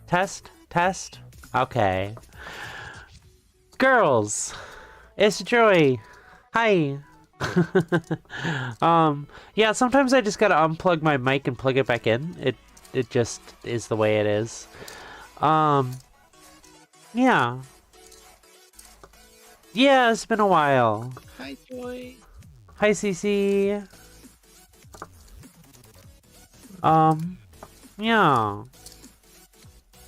Test? Test? Okay. Girls! It's Joy! Hi! Yeah, sometimes I just gotta unplug my mic and plug it back in. It just is the way it is. Yeah. Yeah, it's been a while. Hi, Joy. Hi, Cece. Yeah.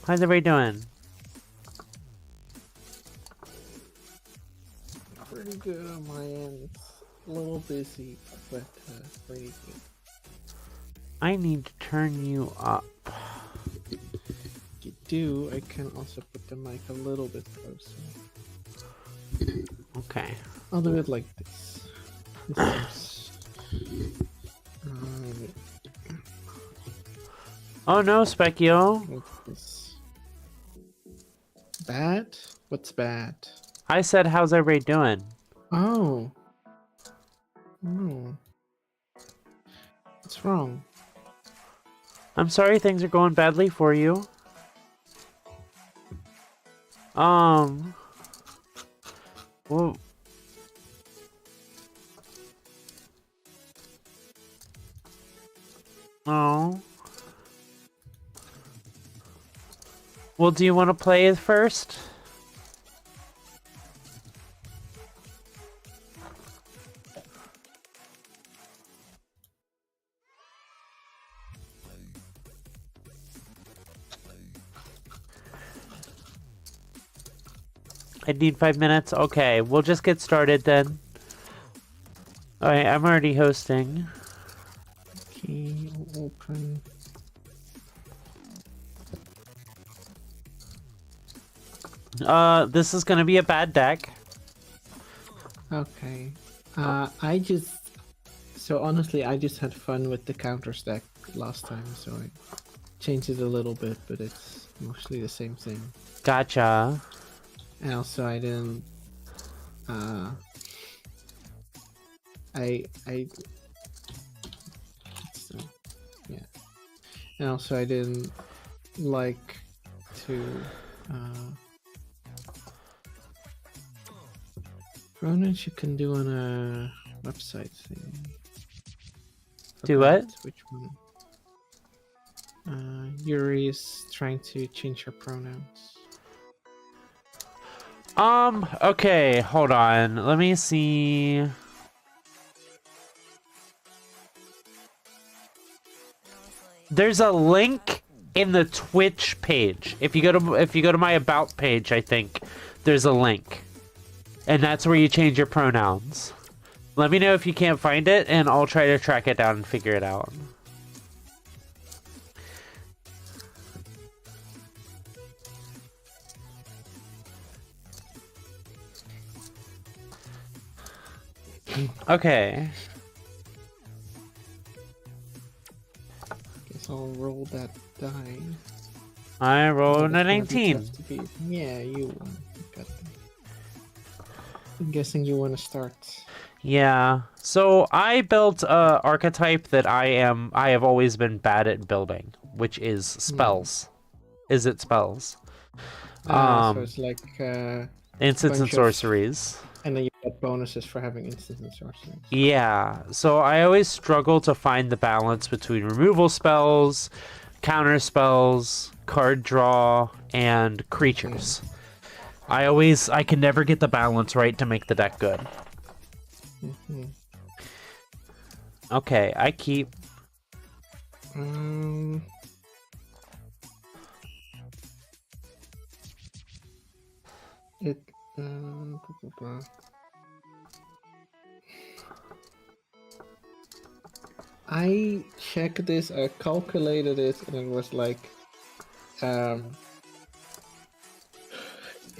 How's everybody doing? Pretty good on my end. A little busy, but pretty good. I need to turn you up. If you do, I can also put the mic a little bit closer. Okay. I'll do it like this. This is, Oh no, Specchio. like this. Bad? What's bad? I said, how's everybody doing? Oh. Oh. What's wrong? I'm sorry things are going badly for you. Well, oh. Well, do you want to play it first? I need 5 minutes. Okay, we'll just get started then. Alright, I'm already hosting. Key open. This is gonna be a bad deck. Okay. So honestly, I just had fun with the counter stack last time, so I changed it a little bit, but it's mostly the same thing. Gotcha. And also, I didn't. So, yeah. And also, I didn't like to. Pronouns you can do on a website thing. Do what? Which one? Yuri is trying to change her pronouns. Okay, hold on. Let me see. There's a link in the Twitch page. If you go to my about page, I think there's a link. And that's where you change your pronouns. Let me know if you can't find it, and I'll try to track it down and figure it out. Okay. Guess I'll roll that die. I rolled a That's gonna be 19. tough to beat. Yeah, you won. You got that. I'm guessing you want to start. Yeah. So I built a archetype that I have always been bad at building, which is spells. Is it spells? So it's like Instants and bunch of- sorceries. and then you get bonuses for having instant and sorceries. Yeah. So I always struggle to find the balance between removal spells, counter spells, card draw, and creatures. I can never get the balance right to make the deck good. Okay, I keep. It. I checked this. I calculated it, and it was like,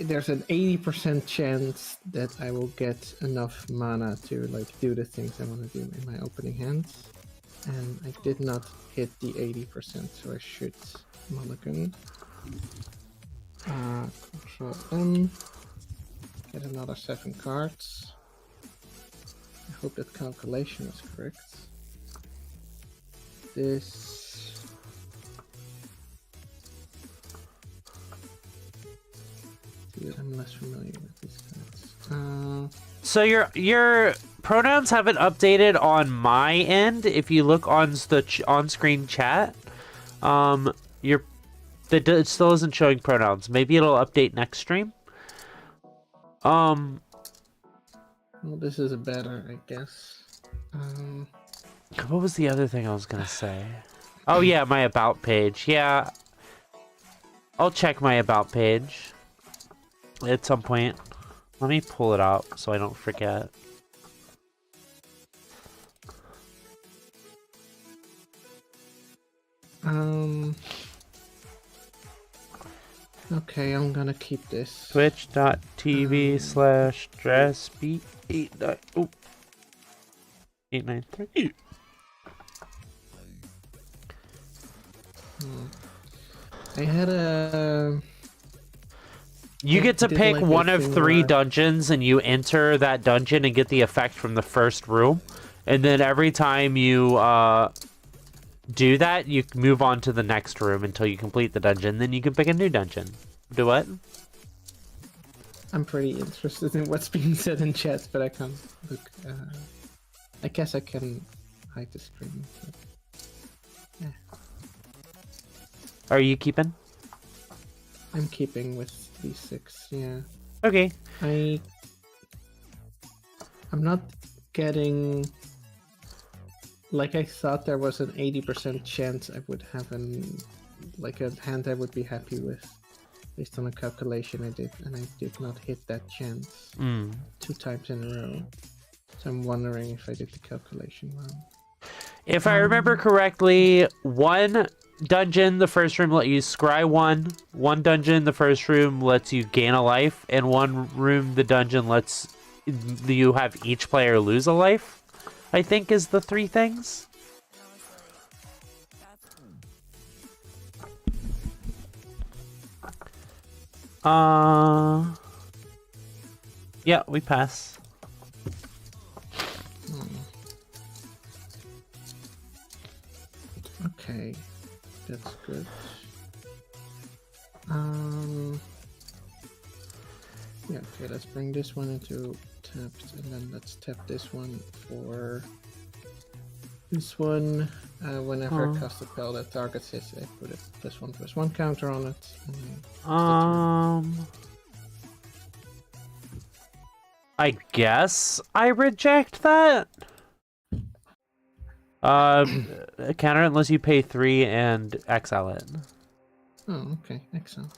there's an 80% chance that I will get enough mana to like do the things I want to do in my opening hands, and I did not hit the 80%, so I should mulligan. Control M. Get another 7 cards. I hope that calculation is correct. This. good. I'm less familiar with these cards. So your pronouns haven't updated on my end. If you look on the on-screen chat, it still isn't showing pronouns. Maybe it'll update next stream. Well, this is better, I guess. What was the other thing I was gonna say? Oh yeah, my about page. Yeah, I'll check my about page at some point. Let me pull it up so I don't forget. Okay, I'm gonna keep this. Twitch.tv/dressbeat893. I had a... You get to pick like one a of thing 3 where- dungeons, and you enter that dungeon and get the effect from the first room. And then every time you do that, you move on to the next room until you complete the dungeon. Then you can pick a new dungeon. Do what? I'm pretty interested in what's being said in chat, but I can't look. I guess I can hide the screen. But... yeah. Are you keeping? I'm keeping with these 6, yeah. Okay. I'm not getting... Like, I thought there was an 80% chance I would have a hand I would be happy with, based on a calculation I did, and I did not hit that chance 2 times in a row. So I'm wondering if I did the calculation wrong. If I remember correctly, one dungeon, the first room, let you scry 1. One dungeon, the first room, lets you gain a life. And one room, the dungeon lets you have each player lose a life. I think is the 3 things. Yeah, we pass. Okay, that's good. Yeah, okay, let's bring this one into tapped, and then let's tap this one for this one. Whenever I cast a spell that targets it, I put a +1/+1 counter on it. I guess I reject that. Counter unless you pay 3 and exile it. Oh, okay, excellent.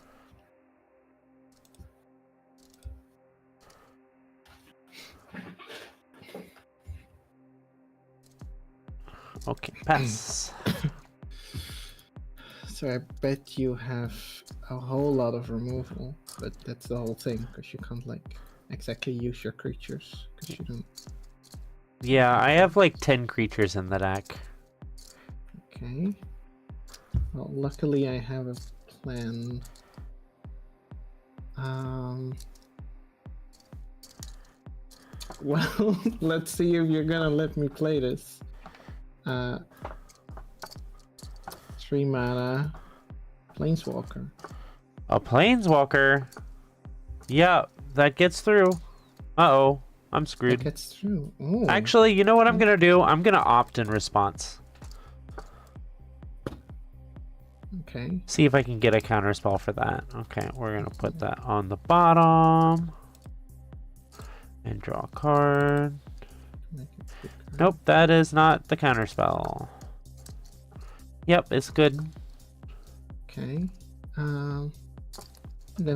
Okay, pass. So I bet you have a whole lot of removal, but that's the whole thing, because you can't like exactly use your creatures, because you don't. Yeah, I have like 10 creatures in the deck. Okay. Well, luckily I have a plan. Well, let's see if you're gonna let me play this. 3 mana, Planeswalker. A Planeswalker? Yeah, that gets through. Uh-oh, I'm That screwed. gets through. Ooh. Actually, you know what I'm gonna do? I'm gonna opt in response. Okay. See if I can get a counter spell for that. Okay, we're gonna put that on the bottom. And draw a card. Make it quicker. Nope, that is not the counter spell. Yep, it's good. Okay. Then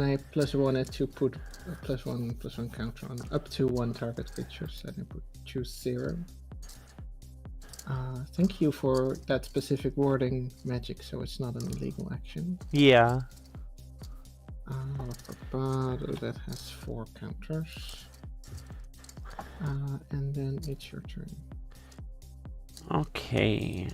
I +1 it to put a +1/+1 counter on up to 1 target creature, so I put choose 0. Thank you for that specific wording, Magic, so it's not an illegal action. Yeah. That has 4 counters. And then it's your turn. Okay.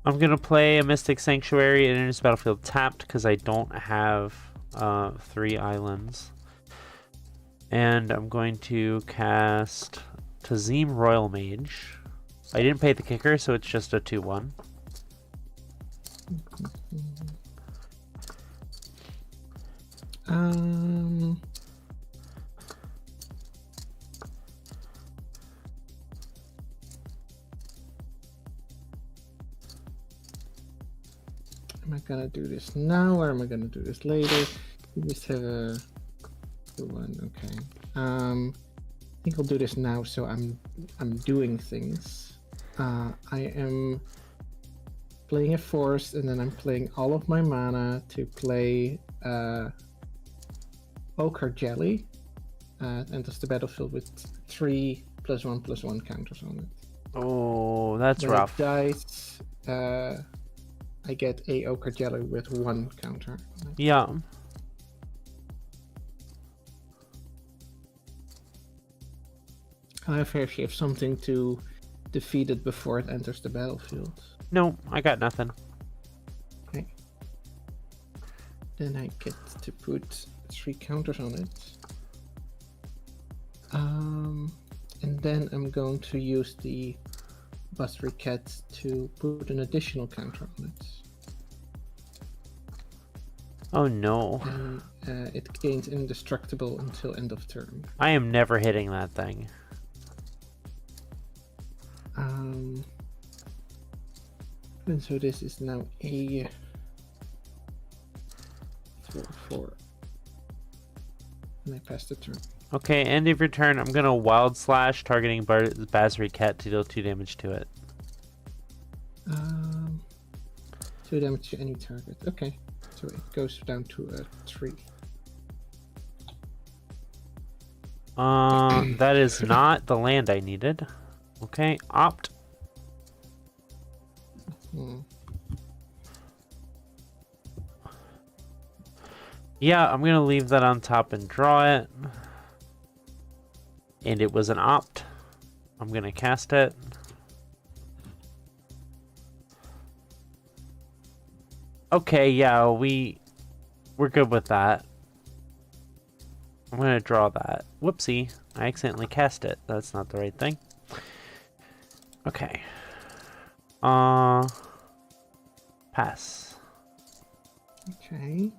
I'm gonna play a Mystic Sanctuary and enters battlefield tapped because I don't have 3 islands. And I'm going to cast Tazim Royal Mage. I didn't pay the kicker, so it's just a 2/1. Um. Am I gonna do this now or am I gonna do this later? We just have a one. Okay. I think I'll do this now. So I'm doing things. I am playing a forest, and then I'm playing all of my mana to play Ochre Jelly. Enters the battlefield with 3+1/+1 counters on it. Oh, that's When rough. it dies, I get a Ochre Jelly with 1 counter on it. Yeah. However, if you have something to defeat it before it enters the battlefield. No, I got nothing. Okay. Then I get to put 3 counters on it. And then I'm going to use the Bustry Cat to put an additional counter on it. Oh no. And it gains indestructible until end of turn. I am never hitting that thing. And so this is now a 4/4. And I pass the turn. Okay, end of your turn. I'm gonna Wild Slash, targeting Basri Cat to deal 2 damage to it. 2 damage to any target. Okay, so it goes down to a 3. That is not the land I needed. Okay, opt. Yeah, I'm gonna leave that on top and draw it. And it was an opt. I'm gonna cast it. Okay, yeah, we're good with that. I'm gonna draw that. Whoopsie, I accidentally cast it. That's not the right thing. Okay. Pass. Okay.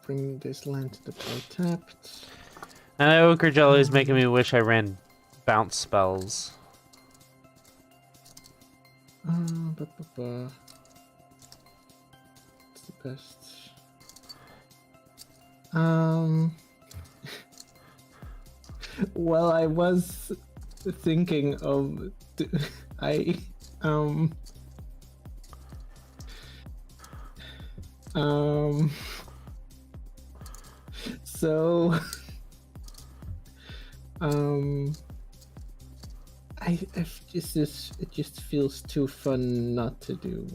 Bring this land to the play tapped. And that Ochre Jelly is making me wish I ran bounce spells. What's the best? Well, I was thinking of so it just feels too fun not to do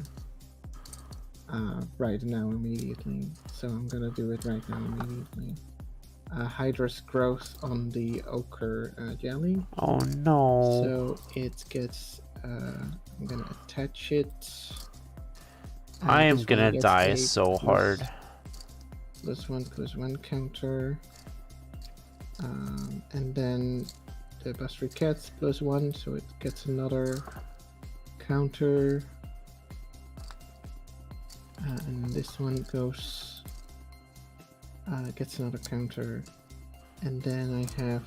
right now immediately, so I'm gonna do it right now immediately. Hydra's growth on the Ochre Jelly. Oh no. So it gets I'm gonna attach it. I am gonna die so hard. +1/+1 counter. And then the Bustry Cat's +1, so it gets another counter. And this one goes, gets another counter. And then I have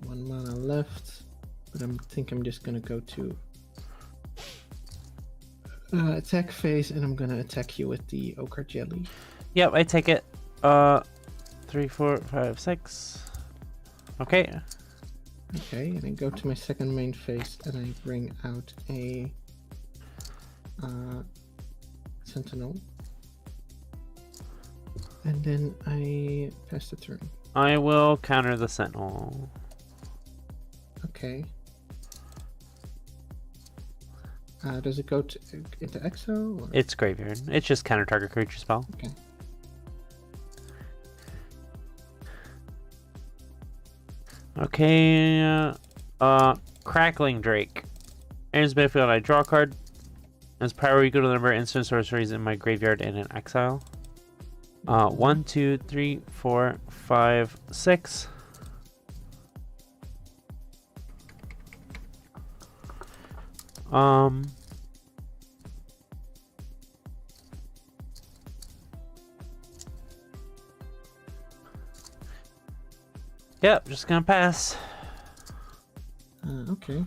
one mana left, but I think I'm just gonna go to attack phase, and I'm gonna attack you with the Ochre Jelly. Yep, I take it. 3, 4, 5, 6. Okay. Okay, and I go to my second main phase, and I bring out a Sentinel. And then I pass the turn. I will counter the Sentinel. Okay. Does it go into exile? Or? It's graveyard. It's just counter target creature spell. Okay. Okay. Crackling Drake. Enters battlefield, I draw a card. As power equal to the number of instant sorceries in my graveyard and in exile. 1, 2, 3, 4, 5, 6. Um. Yep, just gonna pass. Okay.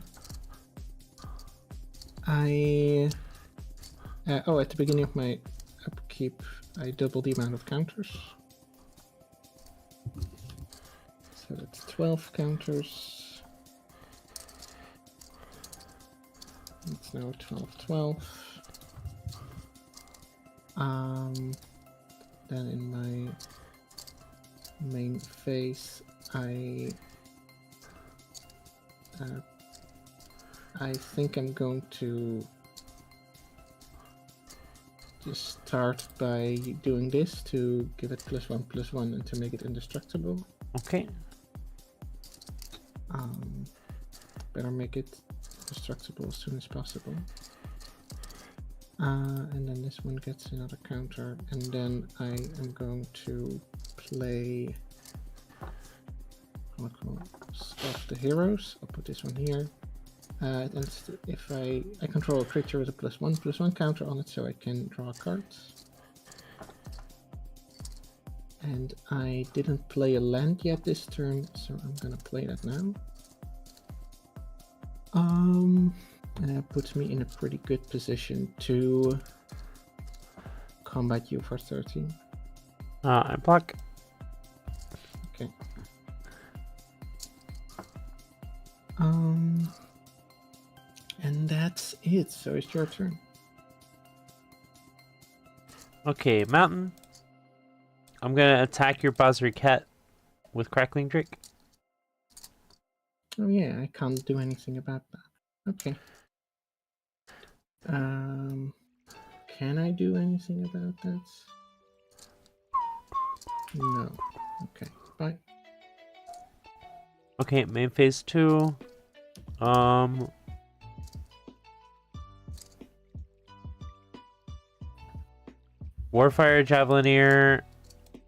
Oh, at the beginning of my upkeep, I double the amount of counters. So that's 12 counters. It's now 12. Then in my main phase, I think I'm going to just start by doing this to give it +1/+1 and to make it indestructible. Okay. Better make it destructible as soon as possible. And then this one gets another counter, and then I am going to play Stuff the Heroes. I'll put this one here. And if I control a creature with a +1/+1 counter on it, so I can draw cards. And I didn't play a land yet this turn, so I'm gonna play that now. And that puts me in a pretty good position to combat you for 13. I block. Okay. And that's it. So it's your turn. Okay, Mountain. I'm gonna attack your Basri Cat with Crackling Drake. Oh yeah, I can't do anything about that. Okay. Can I do anything about that? No. Okay. Bye. Okay, main phase 2. Warfire Javelineer.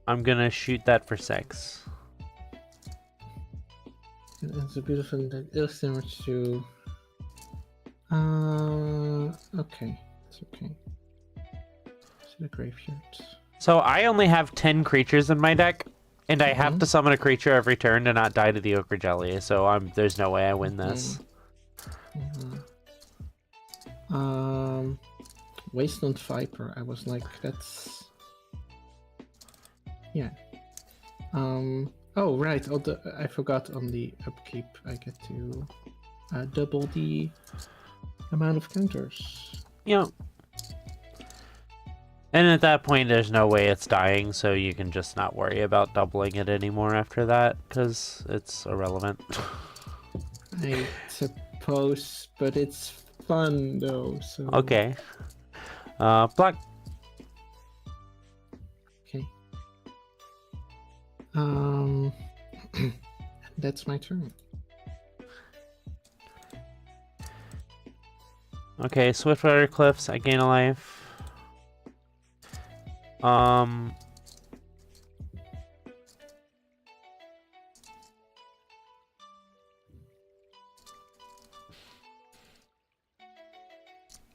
I'm gonna shoot that for 6. It's a beautiful that is similar to. Okay. It's okay. To the graveyard. So I only have 10 creatures in my deck, and I have to summon a creature every turn to not die to the Ochre Jelly. So there's no way I win this. Wasteland Viper. I was like, that's. Yeah. Oh right. I forgot on the upkeep. I get to double the amount of counters. Yeah. And at that point, there's no way it's dying, so you can just not worry about doubling it anymore after that, because it's irrelevant. I suppose, but it's fun though. So. Okay. Block. Okay. That's my turn. Okay, Swiftwater Cliffs, I gain a life.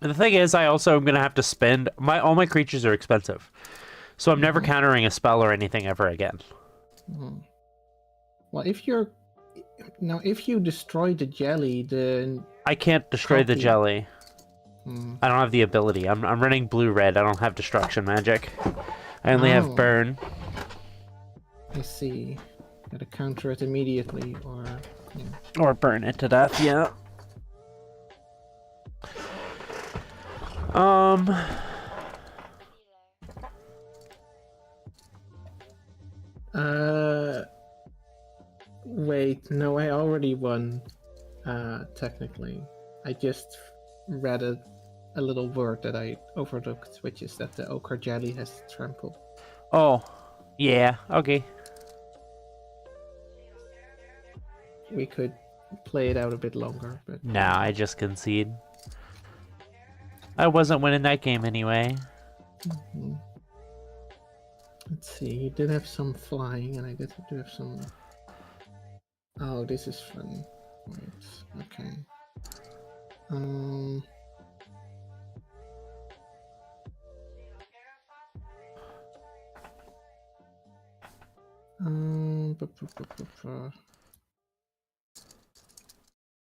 The thing is, I also am gonna have to spend all my creatures are expensive, so I'm never countering a spell or anything ever again. Well, if you destroy the jelly, then I can't destroy the jelly. I don't have the ability. I'm running blue-red. I don't have destruction magic. I only have burn. I see. Gotta counter it immediately, Or burn it to death. Yeah. Wait, no, I already won. Technically, I just read a little word that I overlooked, which is that the ochre jelly has trampled. Oh, yeah. Okay. We could play it out a bit longer, but Nah, I just concede. I wasn't winning that game anyway. Let's see. He did have some flying, and I did have some. Oh, this is fun. Wait. Okay. Um.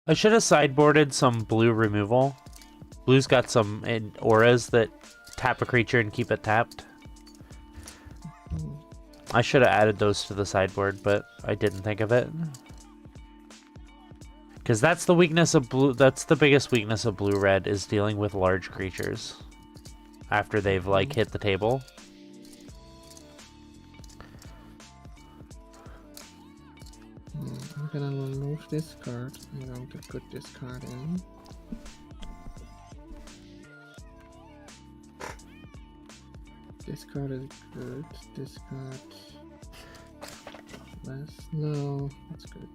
I should have sideboarded some blue removal. Blue's got some auras that tap a creature and keep it tapped. I should have added those to the sideboard, but I didn't think of it. Because that's the weakness of blue. That's the biggest weakness of blue-red, is dealing with large creatures after they've like hit the table. I'm gonna remove this card. I'm going to put this card in. This card is good. This card less. No, that's good.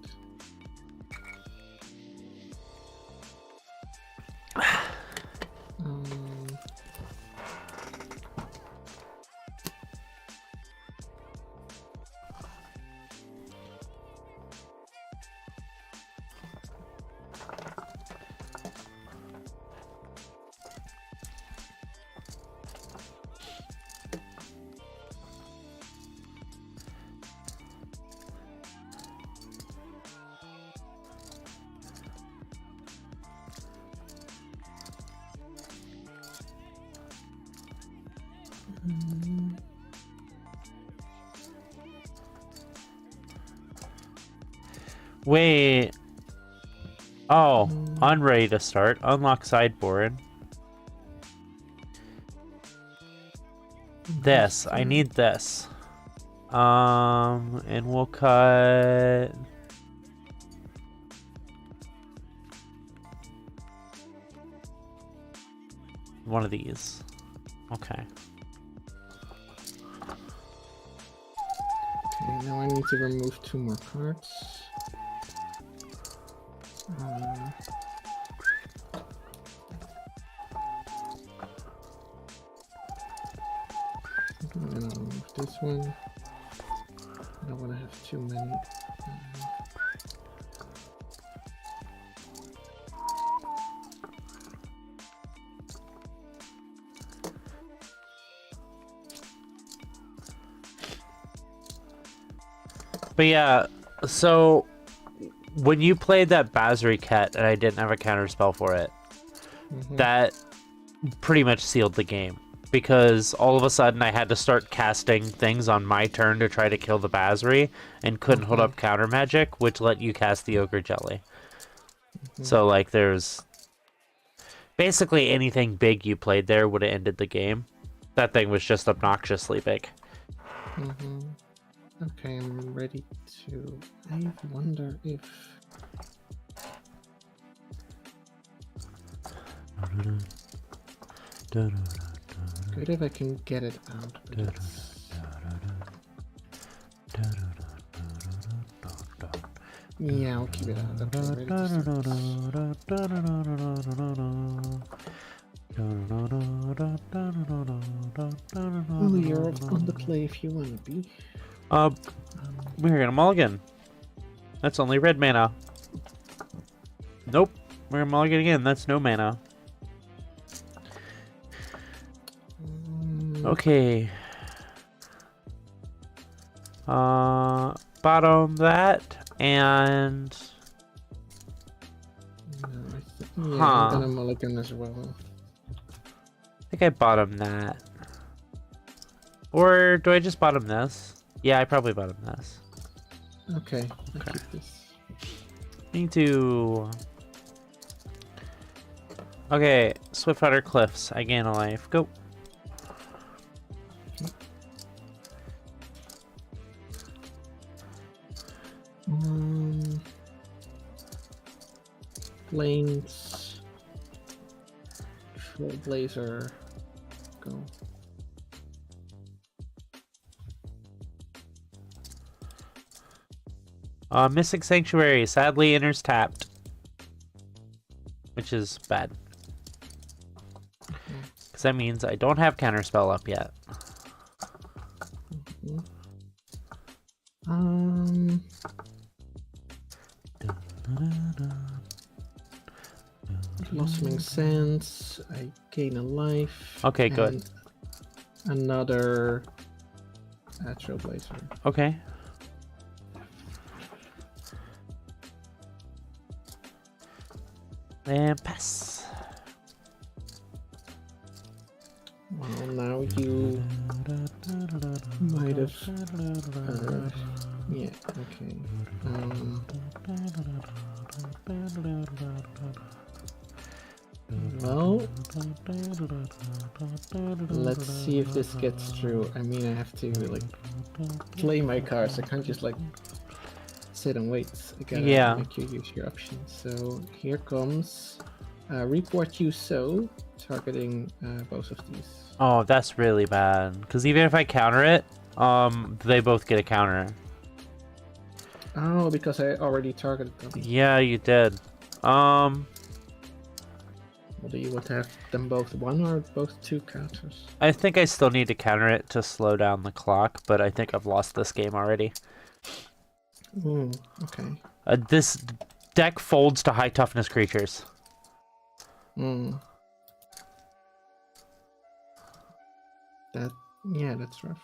Wait. Oh, I'm ready to start. Unlock sideboard. This. I need this. And we'll cut... one of these. Okay. Okay, now I need to remove 2 more cards. I'm gonna remove this one. I don't want to have too many. But yeah, so when you played that Basri Ket and I didn't have a counter spell for it, that pretty much sealed the game. Because all of a sudden I had to start casting things on my turn to try to kill the Basri and couldn't hold up counter magic, which let you cast the Ogre Jelly. So like there's basically anything big you played there would have ended the game. That thing was just obnoxiously big. Okay, I'm ready to... I wonder if... Good if I can get it out. Yeah, I'll keep it out. Okay, ready to oh, you're on the play if you want to be. We're gonna mulligan. That's only red mana. Nope. We're gonna mulligan again. That's no mana. Okay. Bottom that and... No, I'm gonna mulligan as well. I think I bottom that. Or do I just bottom this? Yeah, I probably bottom this. Okay, I'll keep this. Need to... Okay, Swiftwater Cliffs. I gain a life. Go. Lanes. Trailblazer. Go. Mystic Sanctuary sadly enters tapped. Which is bad. Because that means I don't have Counterspell up yet. Blossoming Sands. I gain a life. Okay, and good. Another Trailblazer. Okay. And pass. Well, now you might have. Yeah. Okay. Well, let's see if this gets through. I mean, I have to like play my cards. I can't just like sit and wait. I gotta make you use your options. So here comes report you so, targeting both of these. Oh, that's really bad. Because even if I counter it, they both get a counter. Oh, because I already targeted them. Yeah, you did. Well, do you want to have them both one or both two counters? I think I still need to counter it to slow down the clock, but I think I've lost this game already. Ooh, okay. This deck folds to high toughness creatures. Yeah, that's rough.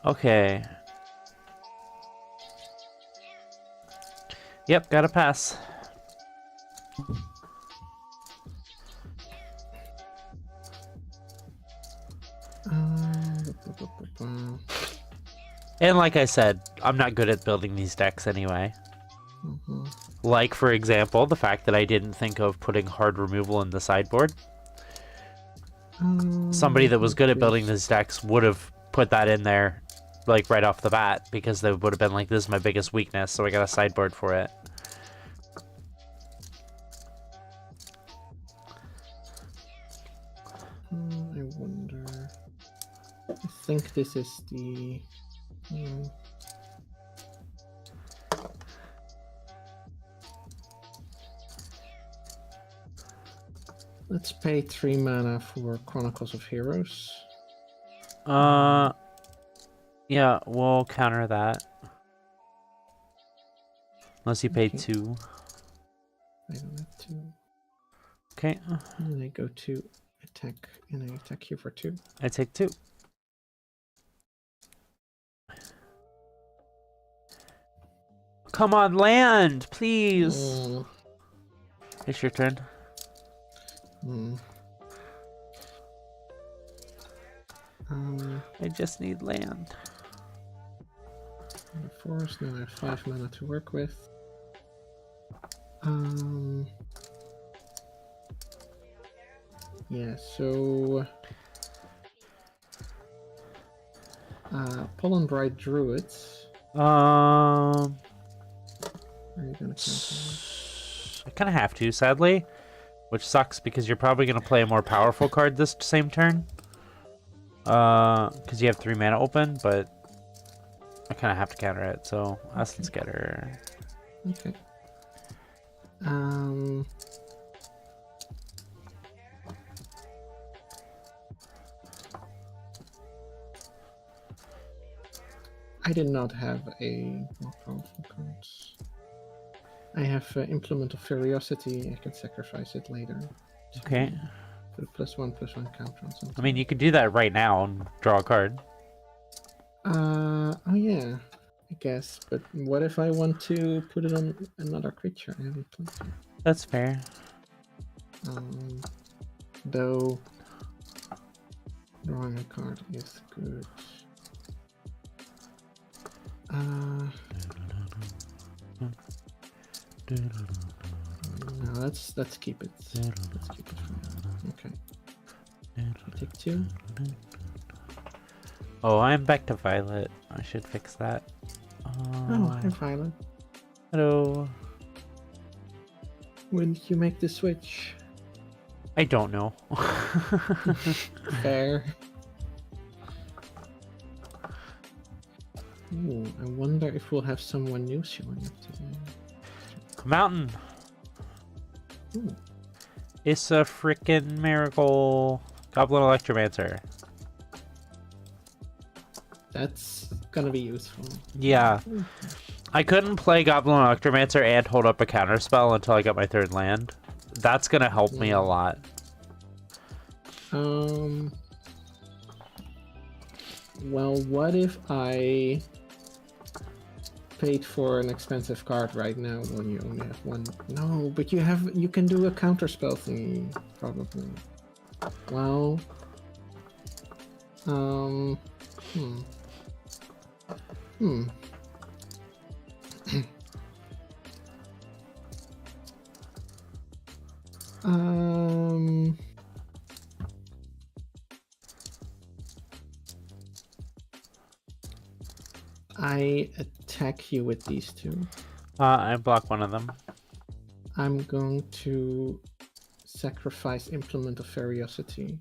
Okay. Yep, gotta pass. And like I said, I'm not good at building these decks anyway. Like, for example, the fact that I didn't think of putting hard removal in the sideboard. Somebody that was good at building these decks would have put that in there, like, right off the bat, because they would have been like, this is my biggest weakness, so I got a sideboard for it. I wonder... I think this is the... Let's pay 3 mana for Chronicles of Heroes. Yeah, we'll counter that. Unless you pay 2. I don't have 2. Okay. And then I go to attack, and I attack you for 2. I take 2. Come on, land, please. It's your turn. I just need land. Forest, now I have 5 mana to work with. Yeah, so... Pollen Bright Druids. Are you gonna cancel? I kind of have to, sadly. Which sucks, because you're probably going to play a more powerful card this same turn. Because you have 3 mana open, but I kind of have to counter it, so Essence Getter. Okay. I did not have a more powerful card. I have Implement of Curiosity. I can sacrifice it later. Okay. Put a +1/+1 counter on something. I mean, you could do that right now and draw a card. Oh yeah, I guess. But what if I want to put it on another creature I haven't played? That's fair. Though drawing a card is good. No, let's keep it. Let's keep it for now. Okay. I take 2. Oh, I'm back to Violet. I should fix that. Oh, hi Violet. Hello. When did you make the switch? I don't know. Fair. Ooh, I wonder if we'll have someone new showing up today. Mountain. Ooh. It's a frickin' miracle. Goblin Electromancer. That's gonna be useful. Yeah. I couldn't play Goblin Electromancer and hold up a counterspell until I got my 3rd land. That's gonna help me a lot. Well, what if I paid for an expensive card right now when you only have one? No, but you can do a counterspell thingy, probably. Well, I attack you with these two. I block one of them. I'm going to sacrifice Implement of Curiosity.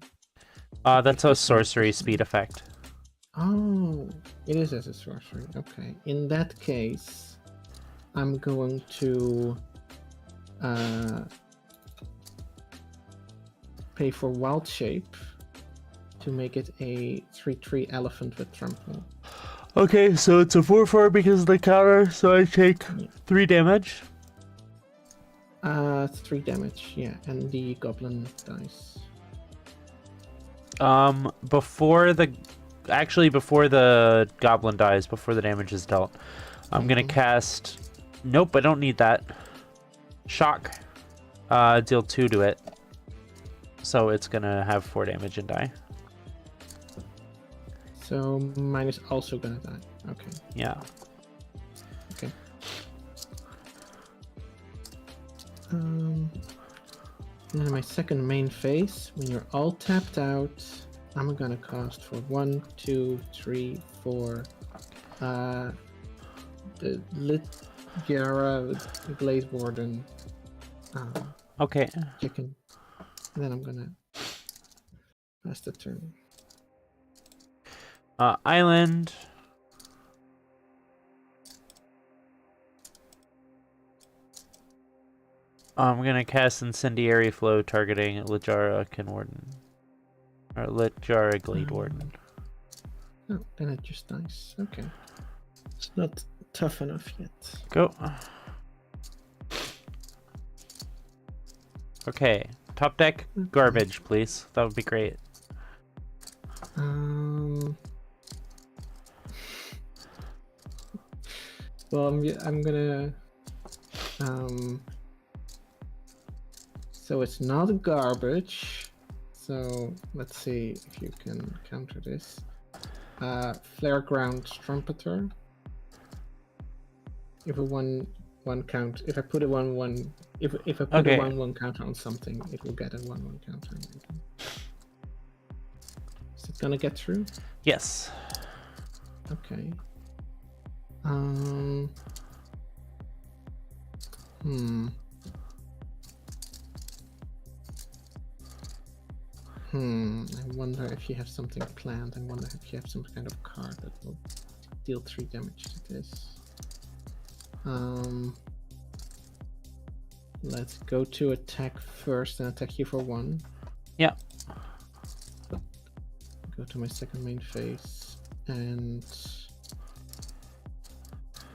That's a sorcery speed effect. Oh, it is as a sorcery. Okay. In that case, I'm going to pay for Wild Shape to make it a 3/3 elephant with trample. Okay, so it's a 4/4 because of the counter, so I take 3 damage. 3 damage, yeah, and the goblin dice. Before the goblin dies, before the damage is dealt, I'm gonna cast. Nope, I don't need that. Shock. Deal 2 to it. So it's gonna have 4 damage and die. So mine is also gonna die. Okay. Yeah. Okay. And in my second main phase, when you're all tapped out, I'm gonna cast for 1, 2, 3, 4. The Lityara Glade Warden. Okay. Chicken. And then I'm gonna pass the turn. Island. I'm gonna cast Incendiary Flow targeting Lityara Warden. Or Lityara Glade Warden. Oh, then it just dies. Okay. It's not tough enough yet. Go. Okay. Top deck garbage, please. That would be great. Well, I'm gonna so it's not garbage. So let's see if you can counter this. Flareground Trumpeter. If a one count, if I put a 1/1, if I put a 1/1 counter on something, it will get a 1/1 counter. Is it gonna get through? Yes. Okay. I wonder if you have something planned. I wonder if you have some kind of card that will deal 3 damage to this. Let's go to attack first and attack you for 1. Yeah. Go to my second main phase, and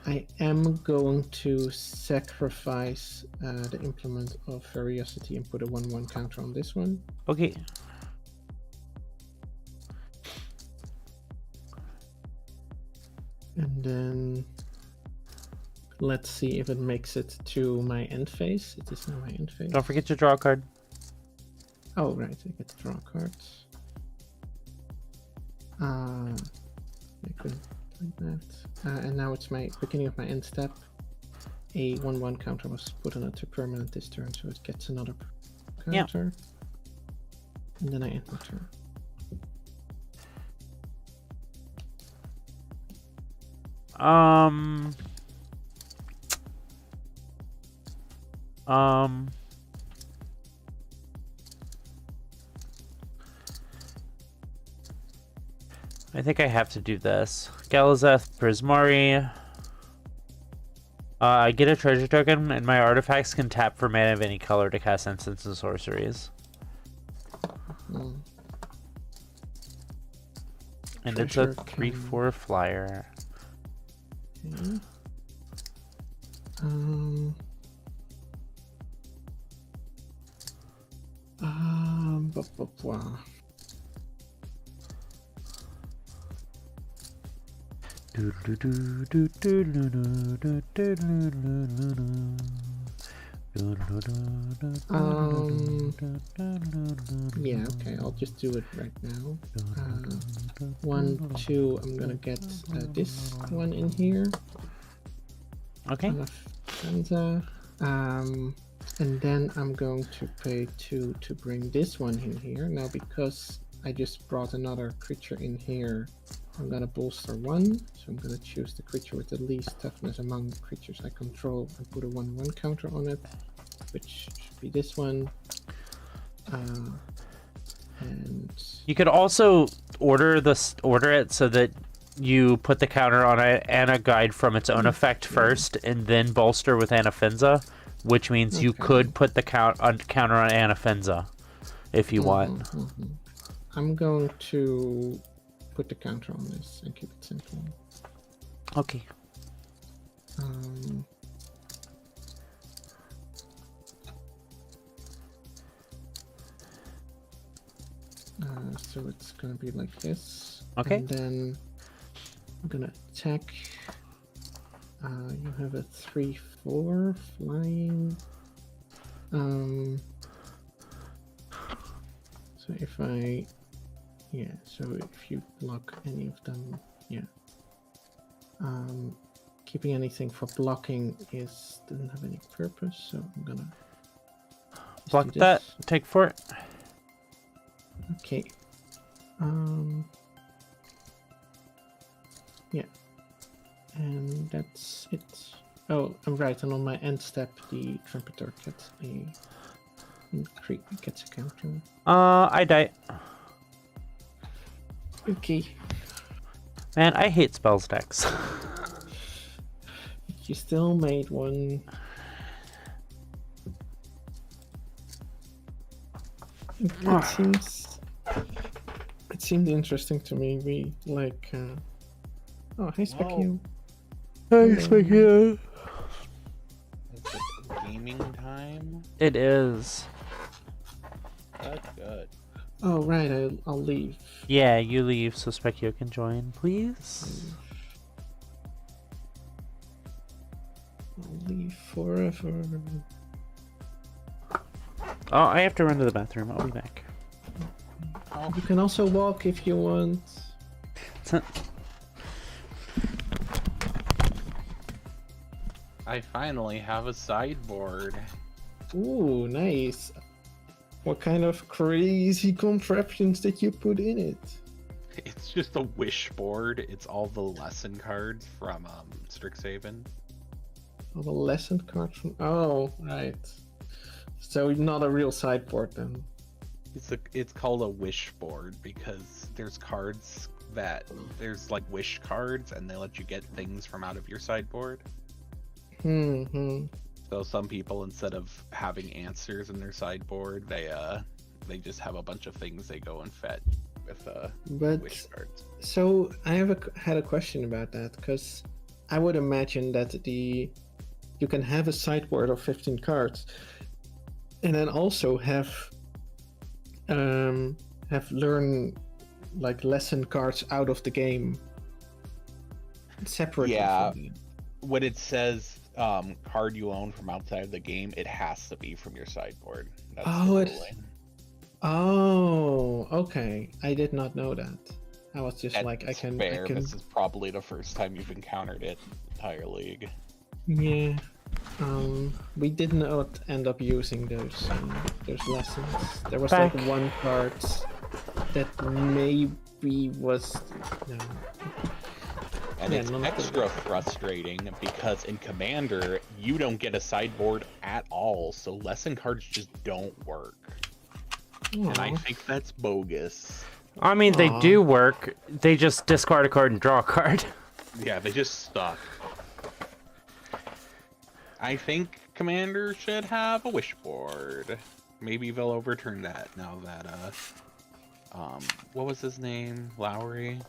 I am going to sacrifice the Implement of Curiosity and put a 1/1 counter on this one. Okay. And then let's see if it makes it to my end phase. It is now my end phase. Don't forget to draw a card. Oh, right. I get to draw a card. I couldn't find that. And now it's my beginning of my end step. A 1/1 counter was put on it to permanent this turn, so it gets another counter. Yeah. And then I end my turn. I think I have to do this. Galazeth Prismari. I get a treasure token, and my artifacts can tap for mana of any color to cast instants and sorceries. And treasure it's a 3/4 flyer. Okay. Blah, blah, blah. Yeah, okay, I'll just do it right now. 1, 2, I'm gonna get this one in here. Okay. And then I'm going to pay 2 to bring this one in here. Now, because I just brought another creature in here, I'm gonna bolster 1. So I'm gonna choose the creature with the least toughness among creatures I control and put a 1/1 counter on it, which should be this one. And You could also order it so that you put the counter on it and a guide from its own effect first, and then bolster with Anafenza, which means you could put the counter on Anafenza if you want. I'm going to put the counter on this and keep it simple. Okay. So it's gonna be like this. Okay. And then I'm gonna attack. You have a 3/4 flying. So if you block any of them, keeping anything for blocking doesn't have any purpose. So I'm gonna block that. Take for it. Okay. Yeah. And that's it. Oh, I'm right. And on my end step, the trumpeter gets a counter. I die. Okay. Man, I hate spell stacks. You still made one. It seemed interesting to me. We like. Oh, hi, Specu. Hi, Specu. Is it gaming time? It is. That's good. Oh, right. I'll leave. Yeah, you leave so Specu can join, please. I'll leave forever. Oh, I have to run to the bathroom. I'll be back. Oh, You can also walk if you want. I finally have a sideboard. Ooh, nice. What kind of crazy contraptions did you put in it? It's just a wish board. It's all the lesson cards from Strixhaven. Oh, the lesson card from. Oh, right. So not a real sideboard then. It's called a wish board because there's cards there's like wish cards and they let you get things from out of your sideboard. So some people, instead of having answers in their sideboard, they just have a bunch of things they go and fetch with wish cards. So I had a question about that, because I would imagine that you can have a sideboard of 15 cards and then also have learn like lesson cards out of the game separately. Yeah, when it says card you own from outside the game, it has to be from your sideboard. That's the ruling. Oh, okay. I did not know that. I was just I can. This is probably the first time you've encountered it entire league. Yeah. We did not end up using those lessons. There was like one card that maybe was no. And it's extra frustrating because in Commander, you don't get a sideboard at all, so lesson cards just don't work. Aww. And I think that's bogus. I mean, they do work. They just discard a card and draw a card. Yeah, they just suck. I think Commander should have a wish board. Maybe they'll overturn that now that, what was his name? Lowry?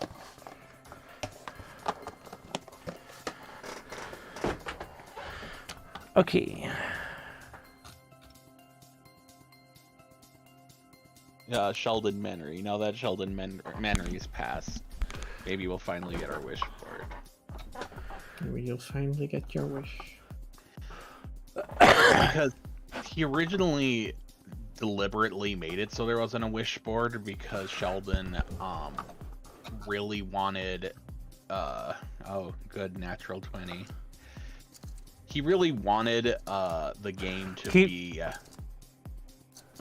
Okay. Sheldon Menery. Now that Sheldon Menery's passed, maybe we'll finally get our wish for it. Maybe you'll finally get your wish. Because he originally deliberately made it so there wasn't a wish board because Sheldon really wanted oh good, natural 20. He really wanted the game to be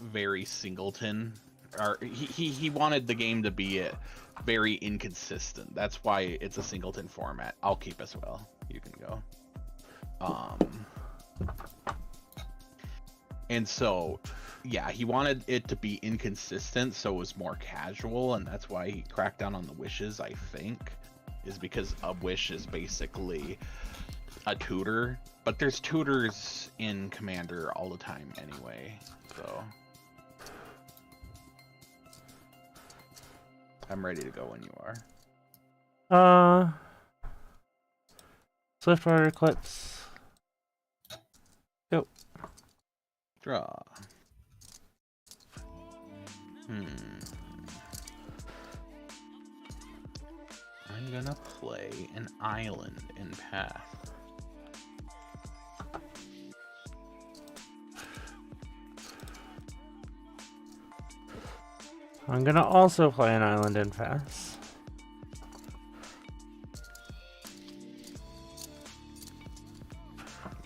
very singleton, or he wanted the game to be very inconsistent. That's why it's a singleton format. I'll keep as well. You can go. And so, yeah, he wanted it to be inconsistent, so it was more casual, and that's why he cracked down on the wishes, I think, is because a wish is basically a tutor, but there's tutors in Commander all the time anyway, so. I'm ready to go when you are. Swiftwater Eclipse. Go. Draw. I'm gonna play an island in Path. I'm gonna also play an island in Pass.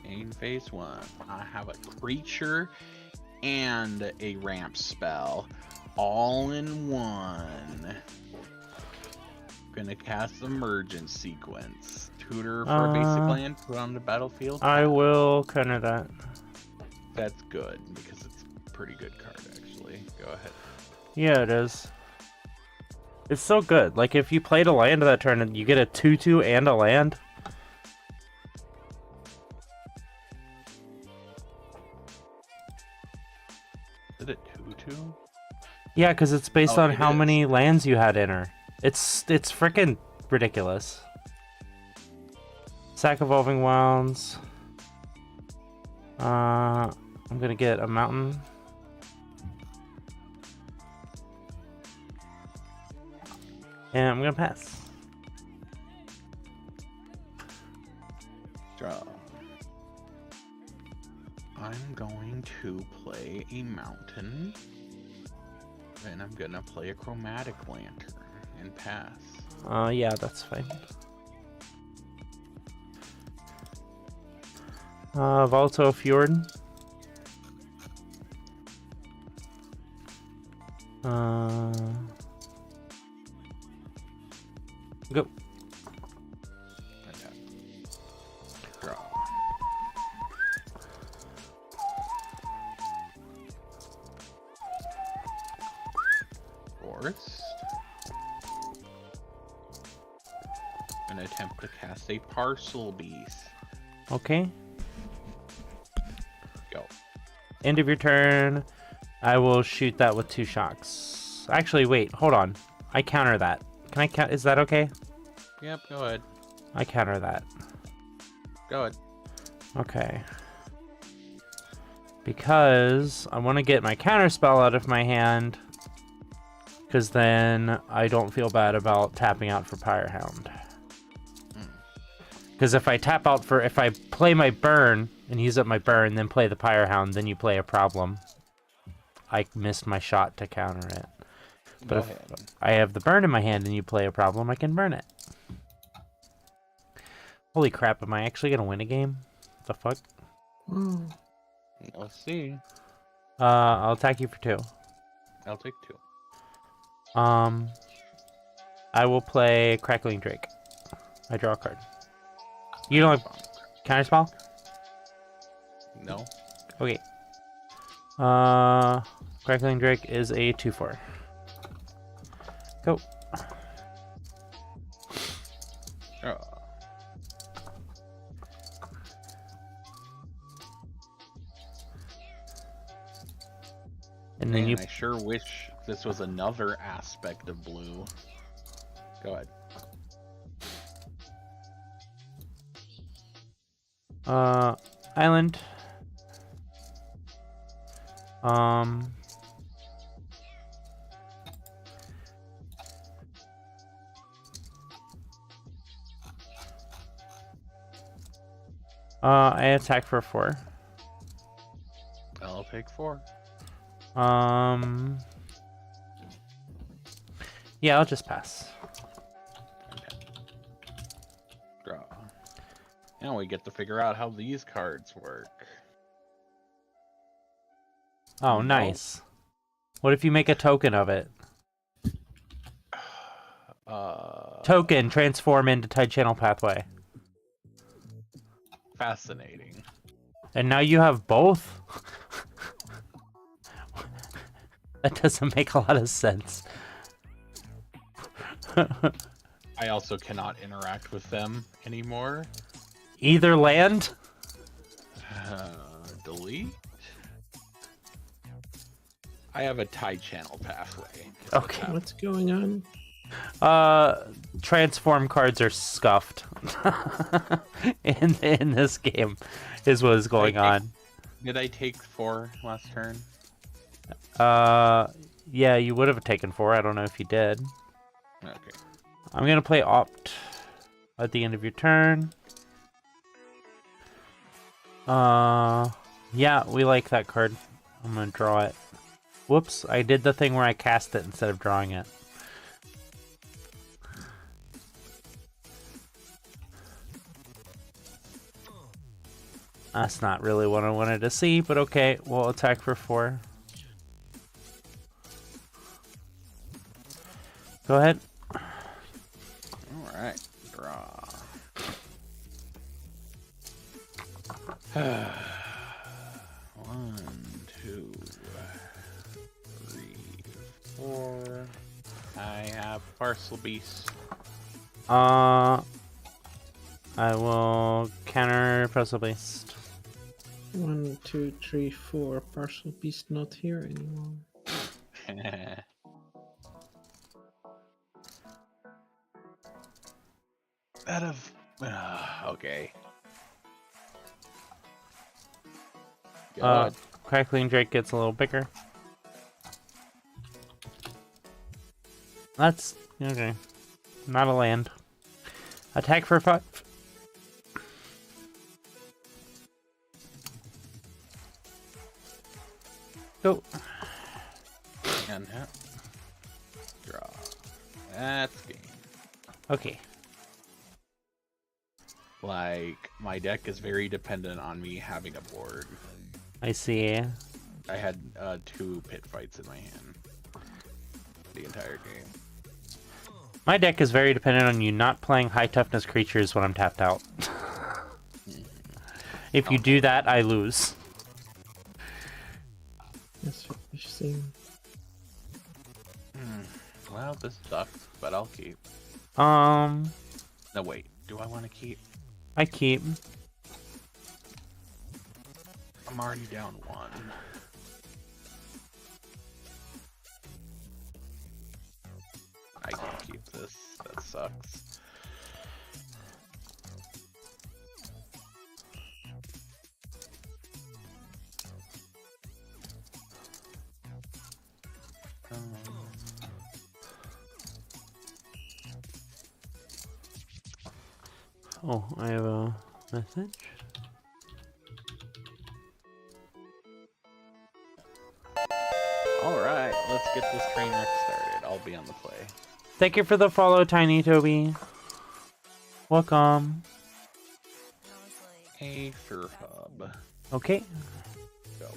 In phase 1, I have a creature and a ramp spell all in one. Gonna cast Emergence Sequence. Tutor for a basic land, put on the battlefield. I will counter that. That's good, because it's a pretty good card, actually. Go ahead. Yeah, it is. It's so good. Like, if you played a land that turn and you get a 2/2 and a land. Is it 2/2? Yeah, because it's based on how is. many lands you had in her. It's freaking ridiculous. Sack Evolving Wilds. I'm gonna get a mountain. And I'm gonna pass. Draw. I'm going to play a mountain. And I'm gonna play a Chromatic Lantern and pass. Yeah, that's fine. Volatile Fjord. Go. Draw. Forest. An attempt to cast a Parcel Beast. Okay. Go. End of your turn. I will shoot that with 2 shocks. Actually, wait, hold on. I counter that. Can I count? Is that okay? Yep, go ahead. I counter that. Go ahead. Okay. Because I want to get my counter spell out of my hand. Because then I don't feel bad about tapping out for Pyrehound. Because if I tap out for, if I play my burn and use up my burn, then play the Pyrehound, then you play a problem. I missed my shot to counter it. But if I have the burn in my hand and you play a problem, I can burn it. Holy crap, am I actually gonna win a game? What the fuck? Let's see. I'll attack you for 2. I'll take 2. I will play Crackling Drake. I draw a card. You don't have counterspell? No. Okay. Crackling Drake is a 2/4. Go. And then Man, you. I sure wish this was another aspect of blue. Go ahead. Island. I attack for 4. I'll take 4. Yeah, I'll just pass. Draw. Now we get to figure out how these cards work. Oh, nice. What if you make a token of it? Token, transform into tight channel pathway. Fascinating. And now you have both? That doesn't make a lot of sense. I also cannot interact with them anymore. Either land? Delete? I have a tight channel pathway. Okay. What's going on? Transform cards are scuffed. in this game is what is going on. Did I take 4 last turn? Yeah, you would have taken 4. I don't know if you did. Okay. I'm gonna play opt at the end of your turn. Yeah, we like that card. I'm gonna draw it. Whoops, I did the thing where I cast it instead of drawing it. That's not really what I wanted to see, but okay, we'll attack for 4. Go ahead. Alright, draw. 1, 2, 3, 4. I have Parcel Beast. I will counter Puzzle Beast. 1, 2, 3, 4. Partial beast not here anymore. Out of... okay. God. Crackling Drake gets a little bigger. That's okay. Not a land. Attack for 5. Go. And draw. That's game. Okay. Like, my deck is very dependent on me having a board. I see. I had 2 pit fights in my hand the entire game. My deck is very dependent on you not playing high toughness creatures when I'm tapped out. If you do that, I lose. That's what you're saying. Well, this sucks, but I'll keep. No, wait. Do I want to keep? I keep. I'm already down 1. I can't keep this. That sucks. Oh, I have a message. Alright, let's get this train wreck started. I'll be on the play. Thank you for the follow, Tiny Toby. Welcome. Aether Hub. Okay. Go.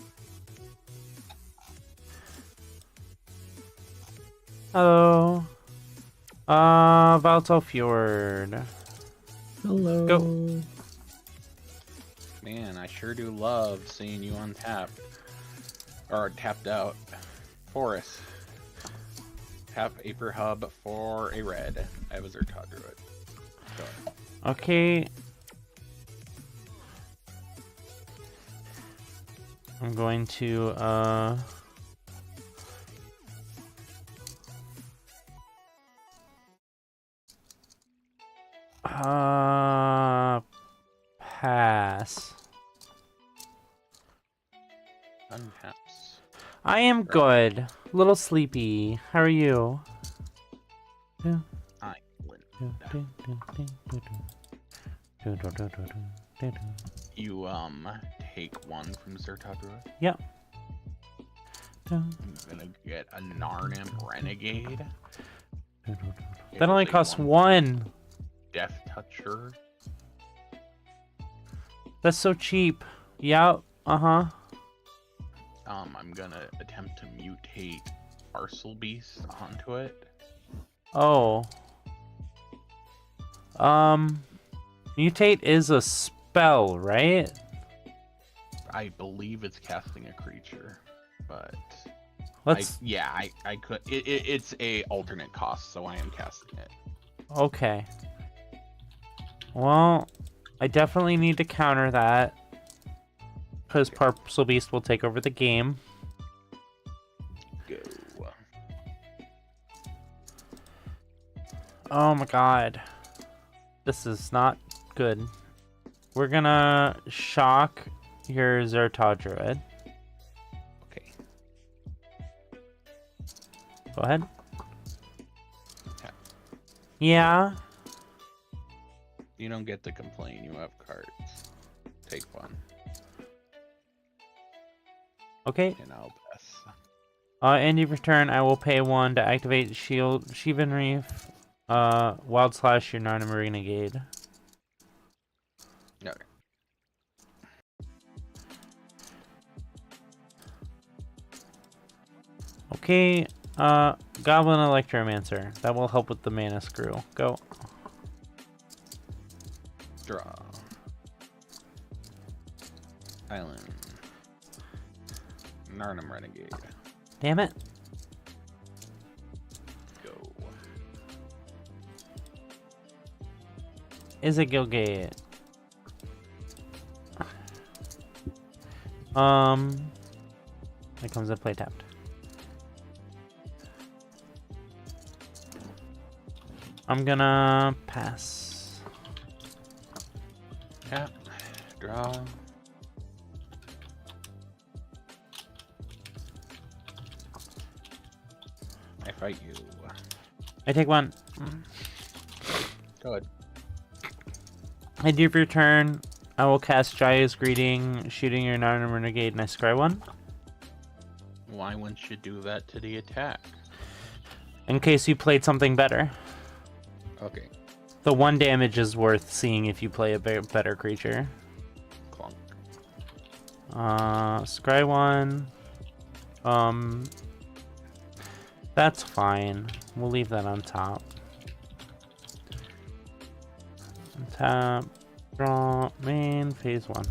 Hello. Valto Fjord. Hello. Go. Man, I sure do love seeing you untapped. Or tapped out. Forest. Tap Aether Hub for a red. I have a Zertot Druid. Go ahead. Okay. I'm going to, pass. untaps. I am good. A little sleepy. How are you? You take one from Zertadra. Yep. I'm gonna get a Narnim Renegade. That only costs one. Death Toucher. That's so cheap. Yep. Uh-huh. I'm gonna attempt to mutate Parcel Beast onto it. Oh. Mutate is a spell, right? I believe it's casting a creature, but Let's. I could. It's a alternate cost, so I am casting it. Okay. Well, I definitely need to counter that. Because Parcel Beast will take over the game. Go. Oh my god. This is not good. We're gonna shock your Zertaw Druid. Okay. Go ahead. Tap. Yeah. You don't get to complain. You have cards. Take one. Okay. And I'll pass. End of your turn, I will pay one to activate Shield, Shivan Reef, Wild Slash your Narnia Renegade. Okay. Okay, Goblin Electromancer. That will help with the mana screw. Go. Draw. Island. Narnim Renegade. Damn it. Go. Is it Gilgate? That comes in play tapped. I'm gonna pass. Tap. Draw. I fight you. I take one. Go ahead. End of your turn, I will cast Jaya's Greeting, shooting your Narnia Renegade, and I scry one. Why wouldn't you do that to the attack? In case you played something better. Okay. The one damage is worth seeing if you play a better creature. Clunk. Scry one. That's fine. We'll leave that on top. Tap, draw, main, phase one.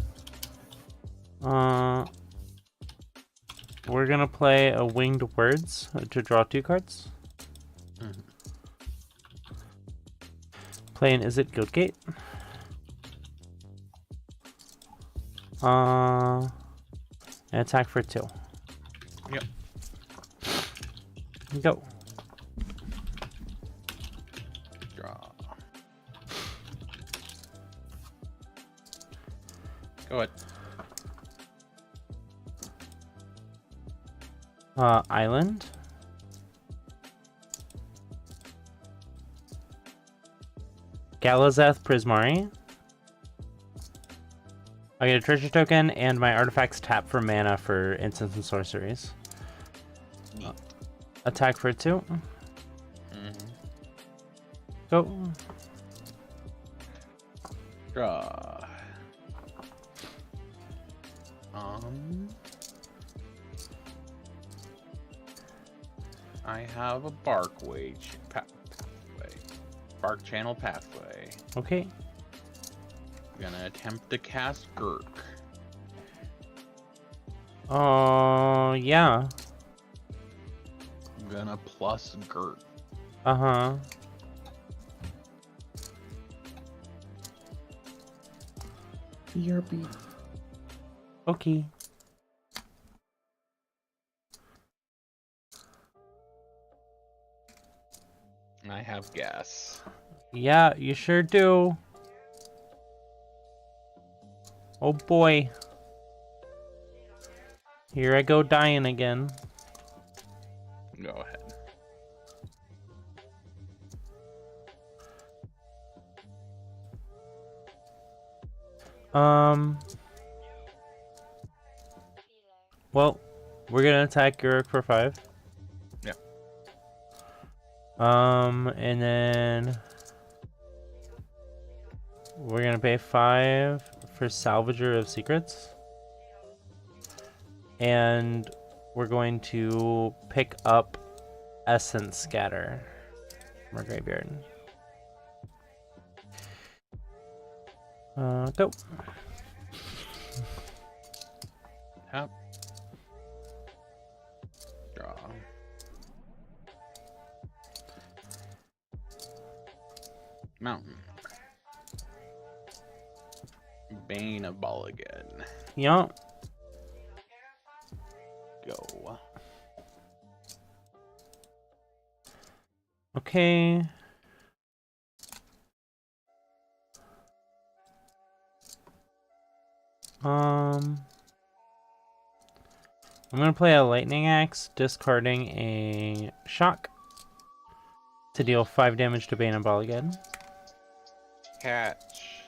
We're gonna play a Winged Words to draw 2 cards. Mm-hmm. Play an Is It Guildgate? And attack for 2. Yep. Go. Draw. Go ahead. Island. Galazeth Prismari. I get a treasure token, and my artifacts tap for mana for instants and sorceries. Neat. Attack for 2. Mm-hmm. Go. Draw. I have a pathway. Bark channel pathway. Okay. I'm gonna attempt to cast Gurk. Yeah. I'm gonna plus Gurk. Uh-huh. BRB. Okay. I have gas. Yeah, you sure do. Oh boy. Here I go dying again. Go ahead. Well, we're gonna attack Yurik for 5. Yep. And then we're gonna pay 5 for Salvager of Secrets. And we're going to pick up Essence Scatter from our graveyard. Go. Tap. Draw. Mountain. Bane of Balagan. Yup. Go. Okay. I'm gonna play a Lightning Axe, discarding a Shock to deal 5 damage to Bane and Balagan. Catch.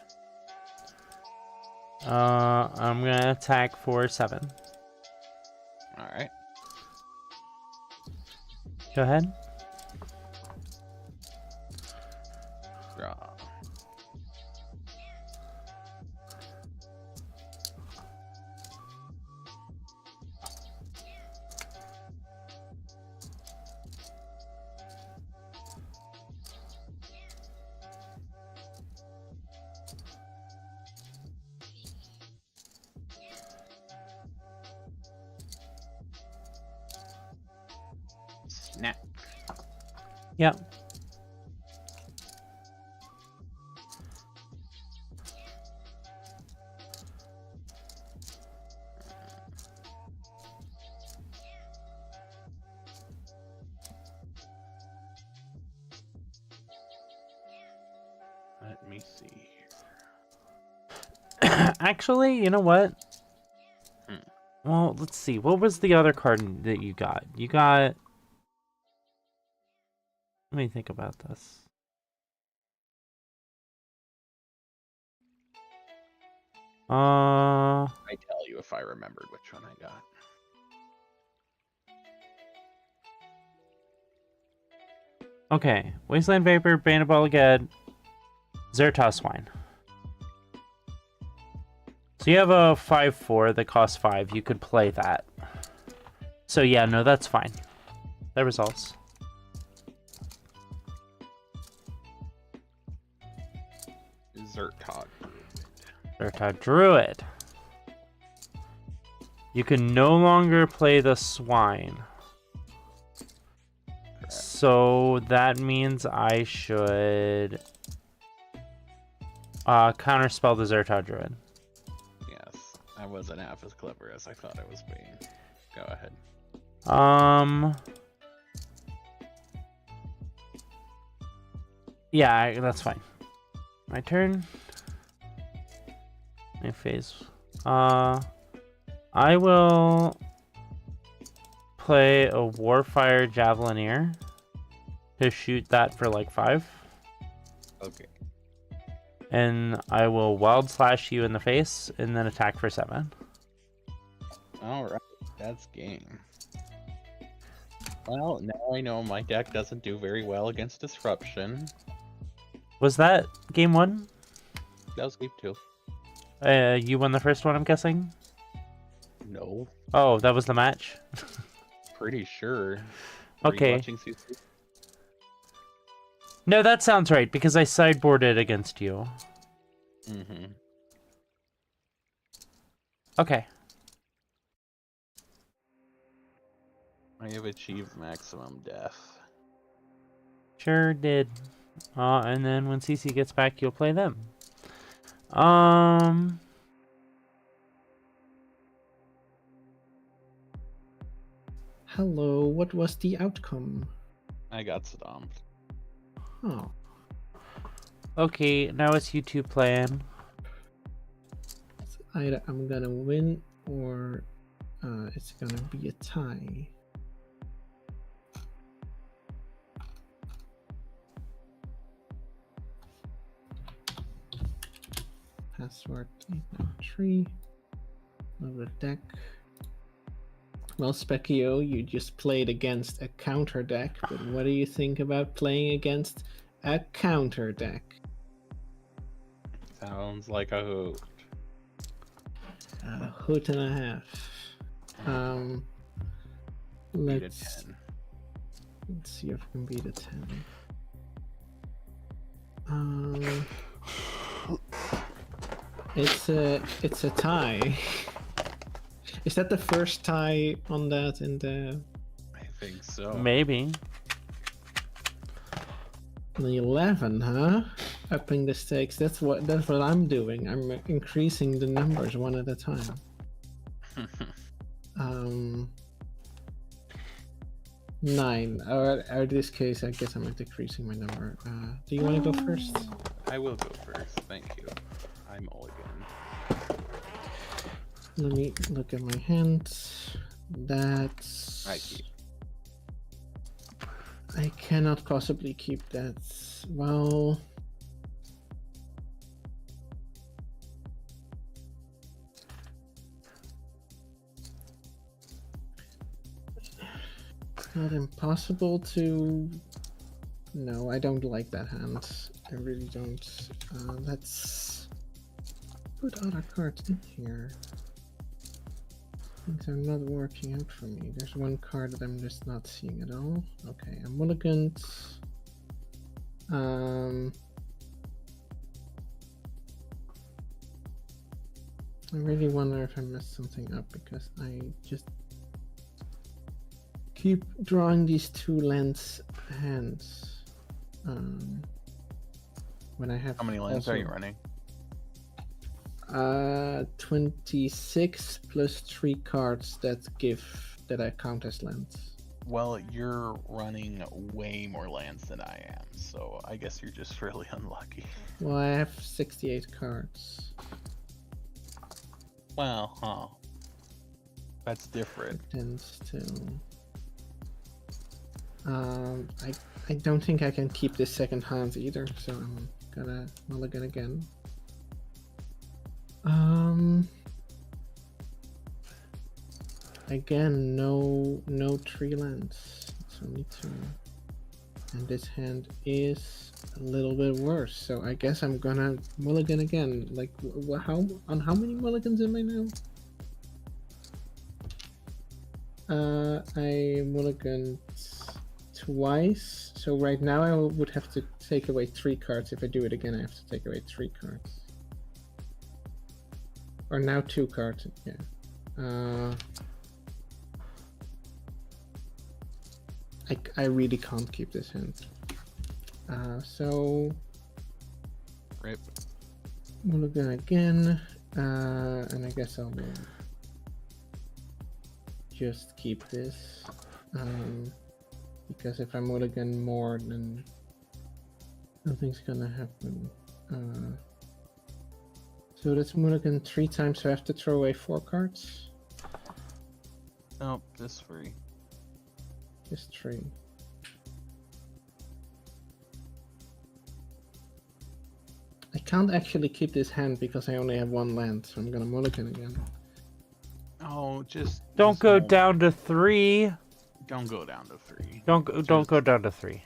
I'm gonna attack for 7. Alright. Go ahead. Draw. Snap. Yep. Let me see here. Actually, you know what? Hmm. Well, let's see. What was the other card that you got? You got... Let me think about this. I tell you if I remembered which one I got. Okay. Wasteland Vapor, Bane of Balagan, Zertos Wine. So you have a 5/4 that costs 5. You could play that. So yeah, no, that's fine. That resolves. Zertog. Zertog Druid. You can no longer play the Swine. Correct. So that means I should counterspell the Zertog Druid. Yes, I wasn't half as clever as I thought I was being. Go ahead. Yeah, that's fine. My turn. My phase. I will play a Warfire Javelineer to shoot that for like 5. Okay. And I will Wild Slash you in the face and then attack for 7. Alright, that's game. Well, now I know my deck doesn't do very well against Disruption. Was that game 1? That was game 2. You won the first one, I'm guessing? No, Oh, that was the match? pretty sure. Were you Okay. watching CC? No, that sounds right, because I sideboarded against you. Mm-hmm. Okay. I have achieved maximum death. Sure did. And then when CC gets back, you'll play them. Hello, what was the outcome? I got stomped. Oh, Okay, now it's you two playing. either I'm gonna win or it's gonna be a tie. Password 893. Another deck. Well, Specchio, you just played against a counter deck, but what do you think about playing against a counter deck? Sounds like a hoot. A hoot and a half. Beat a Let's 10. see if I can beat a 10. It's a tie. Is that the first tie on that in the I think so. Maybe. 11, huh? Upping the stakes. That's what I'm doing. I'm increasing the numbers one at a time. 9. Or in this case, I guess I'm decreasing my number. Do you want to go first? I will go first. Thank you. I'm mulligan. Let me look at my hands. That's... I keep. I cannot possibly keep that. Well... Not impossible to... No, I don't like that hand. I really don't. Let's put other cards in here. Things are not working out for me. There's one card that I'm just not seeing at all. Okay, I'm mulliganed. I really wonder if I messed something up because I just keep drawing these 2 lands hands. When I have How many lands are you running? 26 plus 3 cards that I count as lands. Well, you're running way more lands than I am, so I guess you're just really unlucky. Well, I have 68 cards. Well, huh. That's different. Tends to. I don't think I can keep this second hand either, so I'm gonna mulligan again. Again, no 3 lands. It's only 2. And this hand is a little bit worse, so I guess I'm gonna mulligan again. Like, how many mulligans am I now? I mulliganed twice, so right now I would have to take away 3 cards. If I do it again, I have to take away 3 cards. Or now 2 cards, yeah. I really can't keep this hand. So... Rip. Mulligan again, and I guess I'll just keep this. Because if I mulligan more, then nothing's gonna happen. So that's mulligan 3 times, so I have to throw away 4 cards. Nope, just 3. Just 3. I can't actually keep this hand because I only have 1 land, so I'm gonna mulligan again. Oh, Don't go down to 3. Don't go down to 3. Don't go down to 3.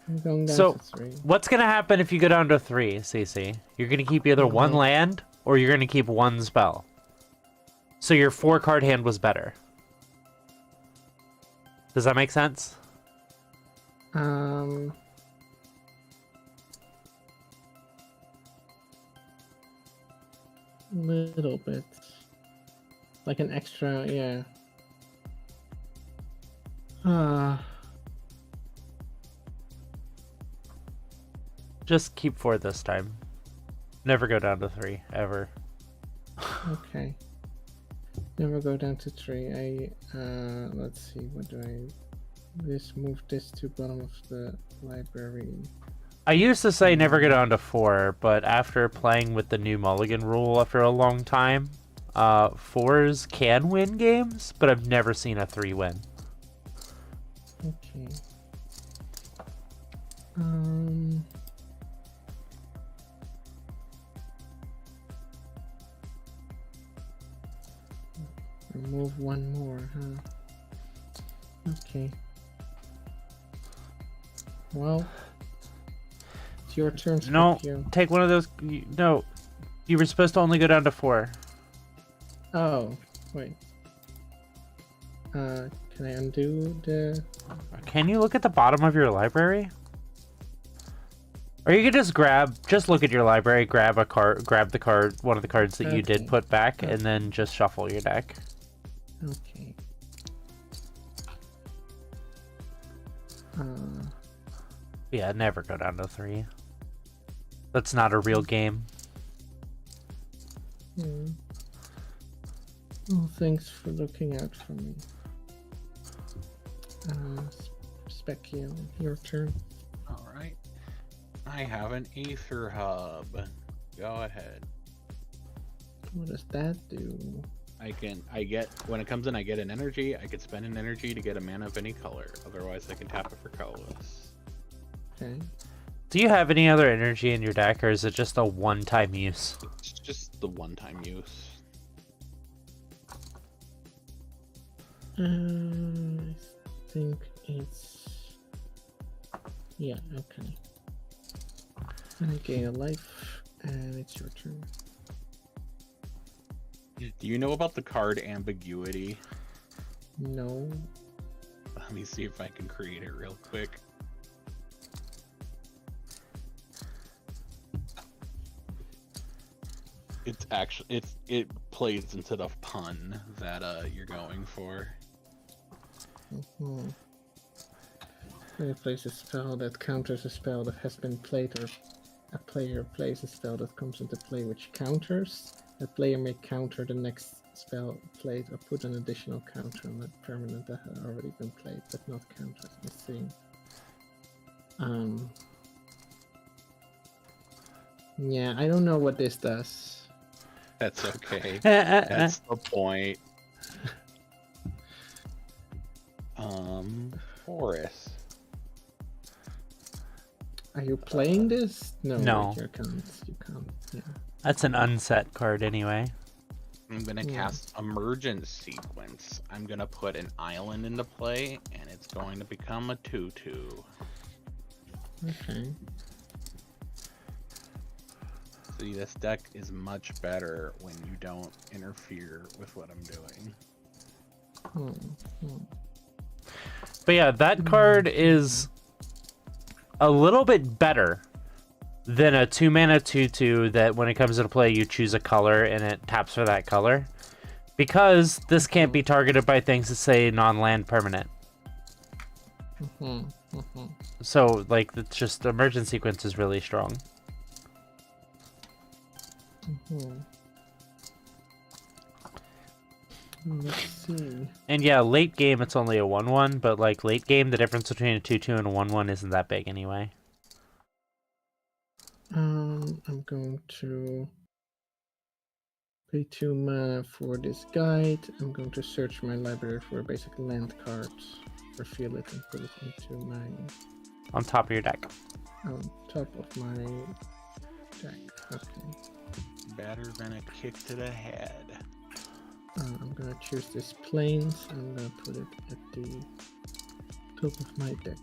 I'm going down So, to 3. what's gonna happen if you go down to 3, CC? You're gonna keep either 1 land or you're gonna keep 1 spell. So your 4-card hand was better. Does that make sense? Little bit. Like an extra, yeah. Just keep 4 this time. Never go down to 3, ever. Okay. Never go down to 3. Let's see, what do I... Just move this to bottom of the library. I used to say never go down to 4, but after playing with the new mulligan rule after a long time, 4s can win games, but I've never seen a 3 win. Okay. Remove one more, huh? Okay. Well, it's your turn. No, Scorpio. take one of those. No, you were supposed to only go down to 4. Oh, wait. Can I undo the? Can you look at the bottom of your library? Or you could just look at your library, grab the card, one of the cards that you did Okay. put back, and then just shuffle your deck. Okay. Yeah, never go down to 3. That's not a real game. Well, thanks for looking out for me. Specchio, your turn. All right. I have an Aether Hub. Go ahead. What does that do? When it comes in, I get an energy. I could spend an energy to get a mana of any color. Otherwise, I can tap it for colorless. Okay. Do you have any other energy in your deck, or is it just a one-time use? It's just the one-time use. I think it's... Yeah, okay. And I gain a life, and it's your turn. Do you know about the card ambiguity? No. Let me see if I can create it real quick. It's actually it plays into the pun that you're going for. When you place a spell that counters a spell that has been played, or a player plays a spell that comes into play which counters, the player may counter the next spell played or put an additional counter on a permanent that had already been played but not countered. Let's see. Yeah, I don't know what this does. That's okay. That's the point. Horus. Are you playing this? No. No. You can't. Yeah. That's an unset card anyway. I'm gonna cast Emergent Sequence. I'm gonna put an island into play, and it's going to become a 2/2. Okay. See, this deck is much better when you don't interfere with what I'm doing. But yeah, that card is a little bit better than a 2-mana 2/2 that when it comes into play you choose a color and it taps for that color. Because this can't be targeted by things that say non-land permanent. So, like, it's just the Emergent Sequence is really strong. Let's see. And yeah, late game it's only a 1/1, but like late game the difference between a 2/2 and a 1/1 isn't that big anyway. I'm going to pay 2 mana for this guide. I'm going to search my library for a basic land card, reveal it and put it into my... On top of your deck. On top of my deck. Okay. Better than a kick to the head. I'm gonna choose this plains. I'm gonna put it at the top of my deck.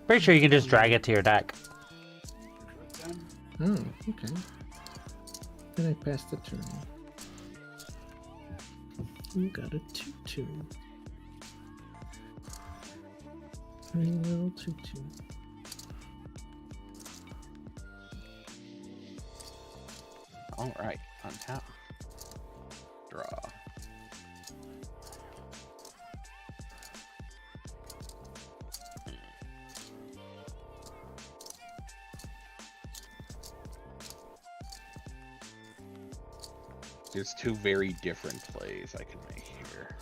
Pretty sure you can just drag it to your deck. Oh, okay. Then I pass the turn. You got a 2/2. Little 2/2. Alright, untap. Draw. There's 2 very different plays I can make here.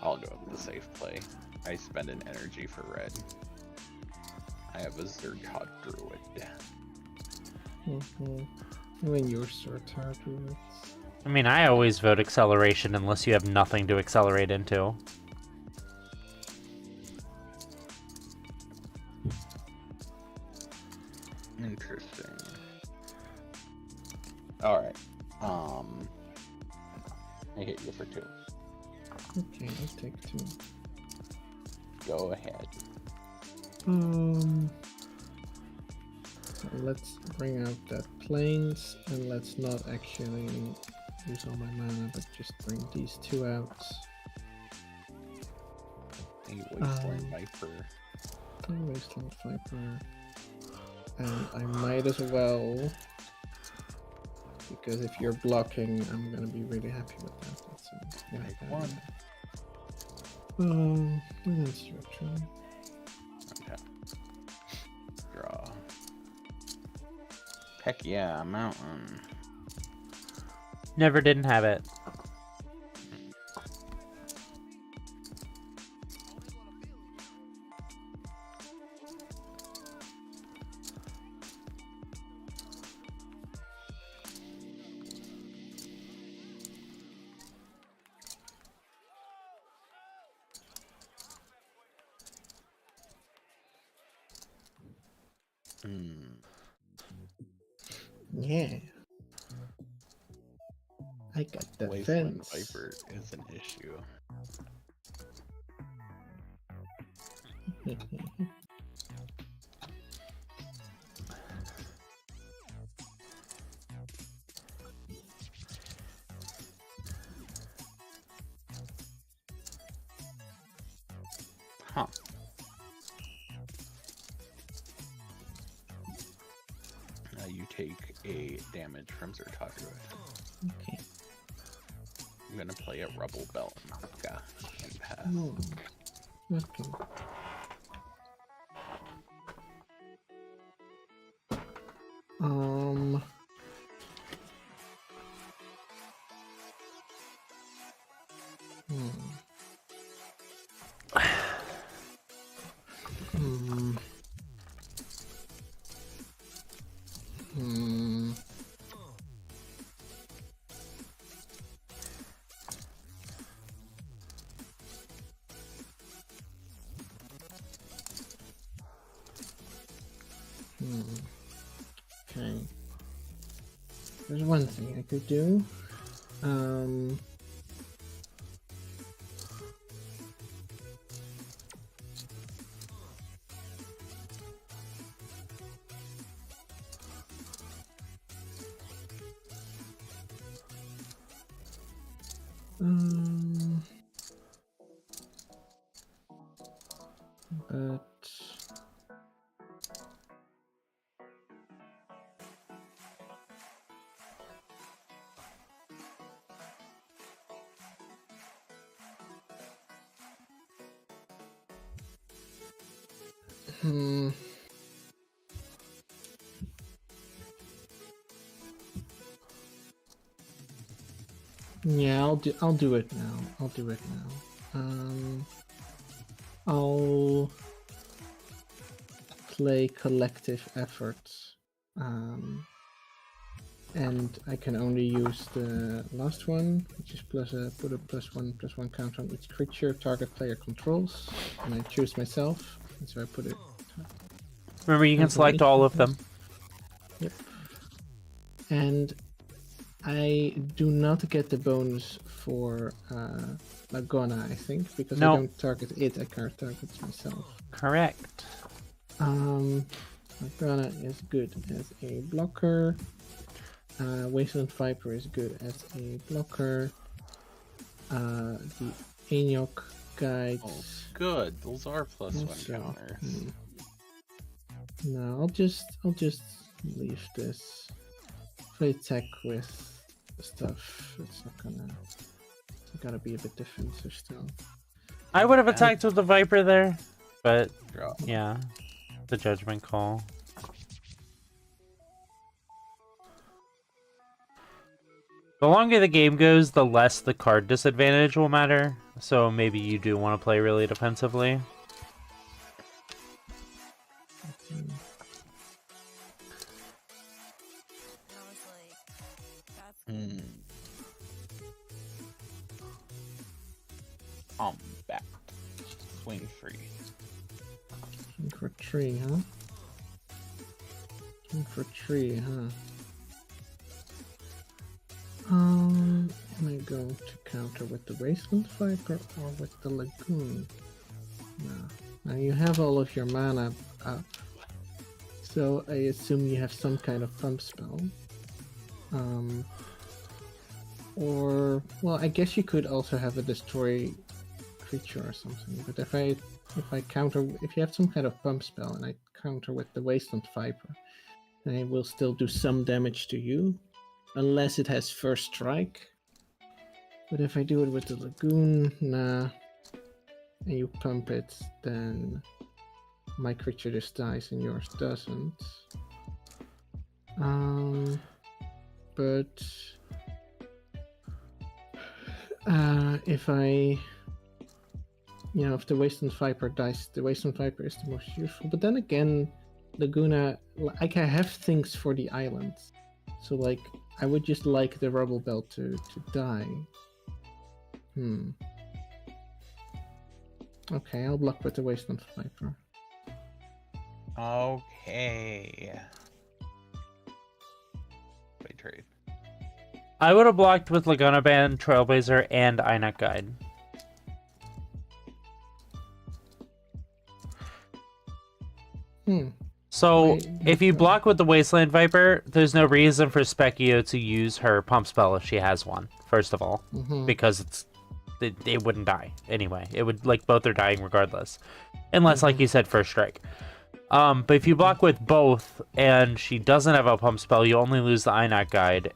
I'll go with the safe play. I spend an energy for red. I have a Zergod Druid. When you're sort of druids. I mean, I always vote acceleration unless you have nothing to accelerate into. Interesting. Alright. I hit you for 2. Okay, I'll take 2. Go ahead. So let's bring out that planes, and let's not actually use all my mana, but just bring these 2 out. A Wasteland Viper. Wasteland Viper. And I might as well, because if you're blocking, I'm gonna be really happy with that. That's yeah, Take 1. And then structure. Okay. Draw. Heck yeah, mountain. Never didn't have it. Yeah. I got the Wasteland fence. Viper is an issue. Huh. You take a damage from Zertog Druid. Okay. I'm gonna play a Rubble Belt Maka and pass. Oh, okay. Okay. There's one thing I could do. But yeah, I'll do it now. I'll do it now. I'll play collective efforts. And I can only use the last one, which is put a +1/+1 counter on each creature target player controls, and I choose myself, and so I put it. Remember, you can select all of them. Yep. And I do not get the bonus for Lagona, I think, because I don't target it, I can't target myself. Correct. Lagona is good as a blocker. Wasteland Viper is good as a blocker. The Enoch guides. Oh, good. Those are +1 counters. No, I'll just leave this. If I attack with stuff, it's not gonna. It's gotta be a bit defensive still. I would have attacked with the Viper there, but Draw. yeah, the judgment call. The longer the game goes, the less the card disadvantage will matter. So maybe you do want to play really defensively. Back. Swing 3. Swing for 3, huh? Swing for 3, huh? Am I going to counter with the Wasteland Viper or with the Lagoon? No. Now you have all of your mana up, so I assume you have some kind of pump spell. Or, well, I guess you could also have a destroy creature or something. But if you have some kind of pump spell and I counter with the Wasteland Viper, then it will still do some damage to you, unless it has first strike. But if I do it with the Lagoon, nah, and you pump it, then my creature just dies and yours doesn't. But if if the Wasteland Viper dies, the Wasteland Viper is the most useful. But then again, Laguna, like, I have things for the islands. So, like, I would just like the Rubble Belt to die. Okay, I'll block with the Wasteland Viper. Okay. Play trade. I would have blocked with Laguna Band, Trailblazer, and Inet Guide. So, if you block with the Wasteland Viper, there's no reason for Specchio to use her pump spell if she has one, first of all. Because it wouldn't die anyway. It would, like, both are dying regardless. Unless, like you said, first strike. But if you block with both, and she doesn't have a pump spell, you only lose the Inet Guide.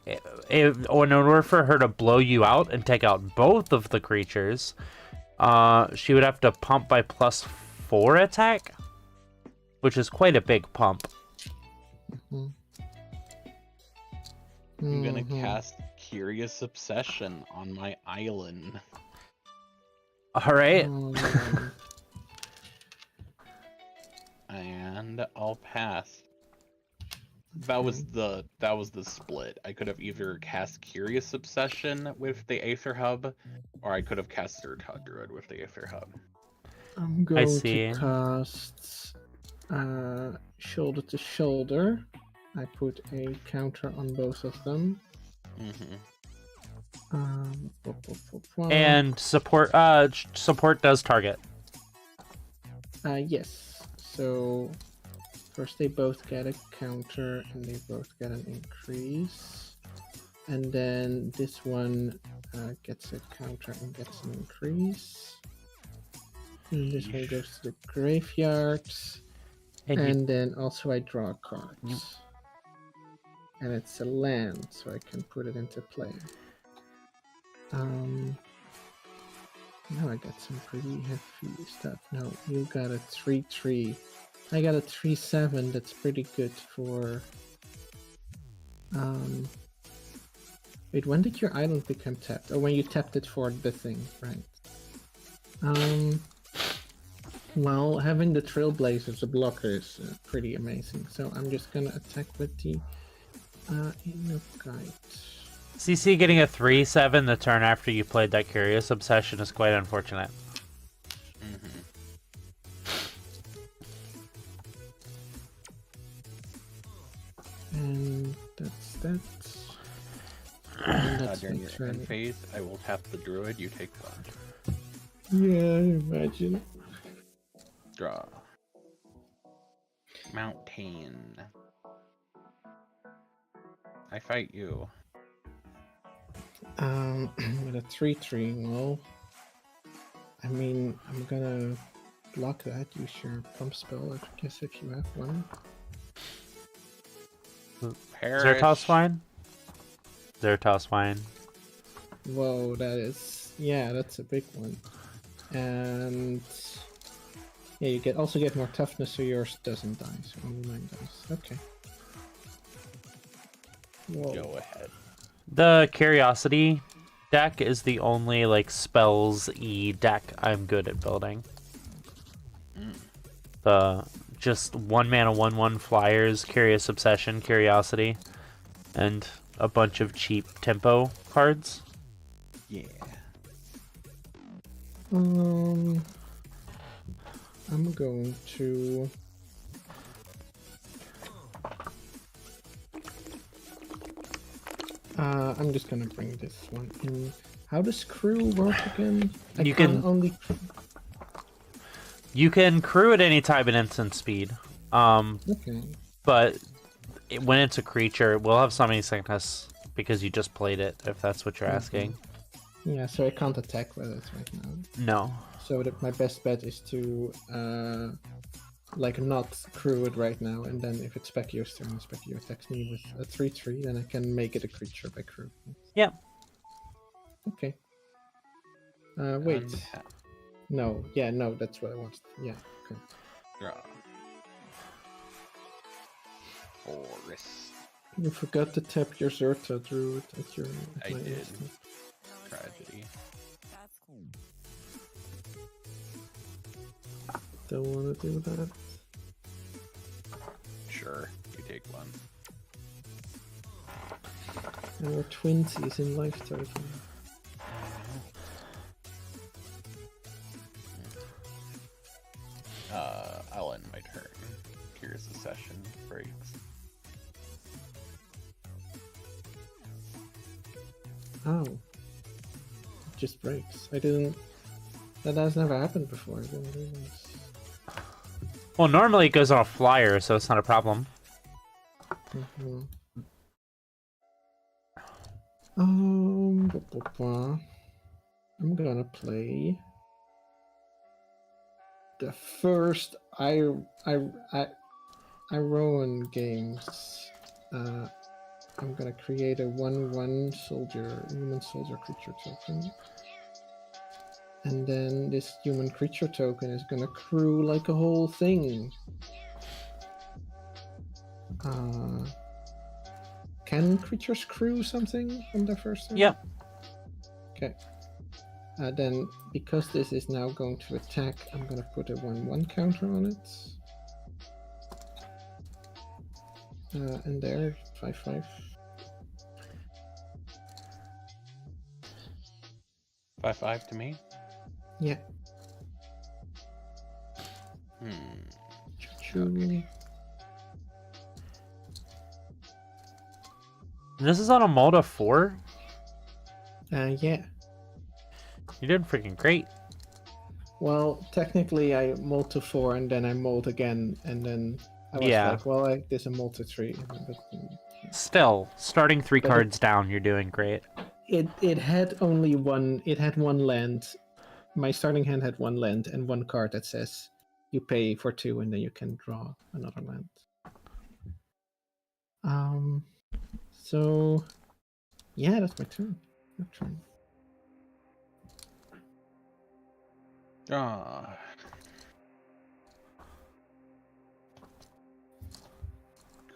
In order for her to blow you out and take out both of the creatures, she would have to pump by +4 attack, which is quite a big pump. I'm gonna cast Curious Obsession on my island. Alright. And I'll pass. That was the split. I could have either cast Curious Obsession with the Aether Hub, or I could have cast Third Druid with the Aether Hub. I'm going to cast Shoulder to Shoulder. I put a counter on both of them. And support does target. Yes. So first they both get a counter and they both get an increase. And then this one gets a counter and gets an increase. And this one goes to the graveyard. And then also I draw cards. And it's a land, so I can put it into play. Now I got some pretty heavy stuff. No, you got a 3/3. I got a 3/7 that's pretty good for... Wait, when did your island become tapped? Oh, when you tapped it for the thing, right. Well, having the Trailblazer as a blocker is pretty amazing. So I'm just gonna attack with the Guide. CC getting a 3/7 the turn after you played that Curious Obsession is quite unfortunate. And that's that. And that's During your end phase, I will tap the Druid, you take 1. Yeah, I imagine. Draw. Mountain. I fight you. With a 3/3, well, I mean, I'm gonna block that. Use your pump spell, I guess, if you have one. Zertos Wine? Zertos Wine. Whoa, that's a big one. And yeah, you also get more toughness, so yours doesn't die, so only mine dies. Okay. Whoa. Go ahead. The Curiosity deck is the only like spells-y deck I'm good at building. The just 1 mana 1/1 flyers, Curious Obsession, Curiosity, and a bunch of cheap tempo cards. Yeah. I'm going to. I'm just gonna bring this one in. How does crew work again? You can crew at any time at instant speed. Okay. But when it's a creature, it will have summoning sickness because you just played it, if that's what you're asking. Yeah, so I can't attack with it right now. No. So my best bet is to like not crew it right now, and then if it's Specchio's turn, Specchio attacks me with a 3/3, then I can make it a creature by crew. Yep. Okay. Wait. No. Yeah, no, that's what I wanted. Yeah. Okay. Draw. Forest. You forgot to tap your Zerta Druid at your. I my did. instant. Tragedy. Don't want to do that. Sure, you take one. And we're twinsies in life total. I'll end my turn. Here's the session breaks. Oh. It just breaks. I didn't. That has never happened before. I didn't realize. Well, normally it goes on a flyer, so it's not a problem. Mm-hmm. I'm gonna play the first Iroan games. I'm gonna create a 1/1 soldier, human soldier creature token. And then this human creature token is gonna crew like a whole thing. Can creatures crew something on their first turn? Yep. Okay. Then, because this is now going to attack, I'm gonna put a 1/1 counter on it. And there, 5/5. 5/5 to me. Yeah. Okay. This is on a Molda 4? Yeah. You did freaking great. Well, technically I mold to 4 and then I mold again, and then I was like, well, there's a mold to 3. But Still, starting 3 cards down, you're doing great. it had only one. It had one land. My starting hand had one land and one card that says you pay for 2 and then you can draw another land. So yeah, that's my turn. Your turn.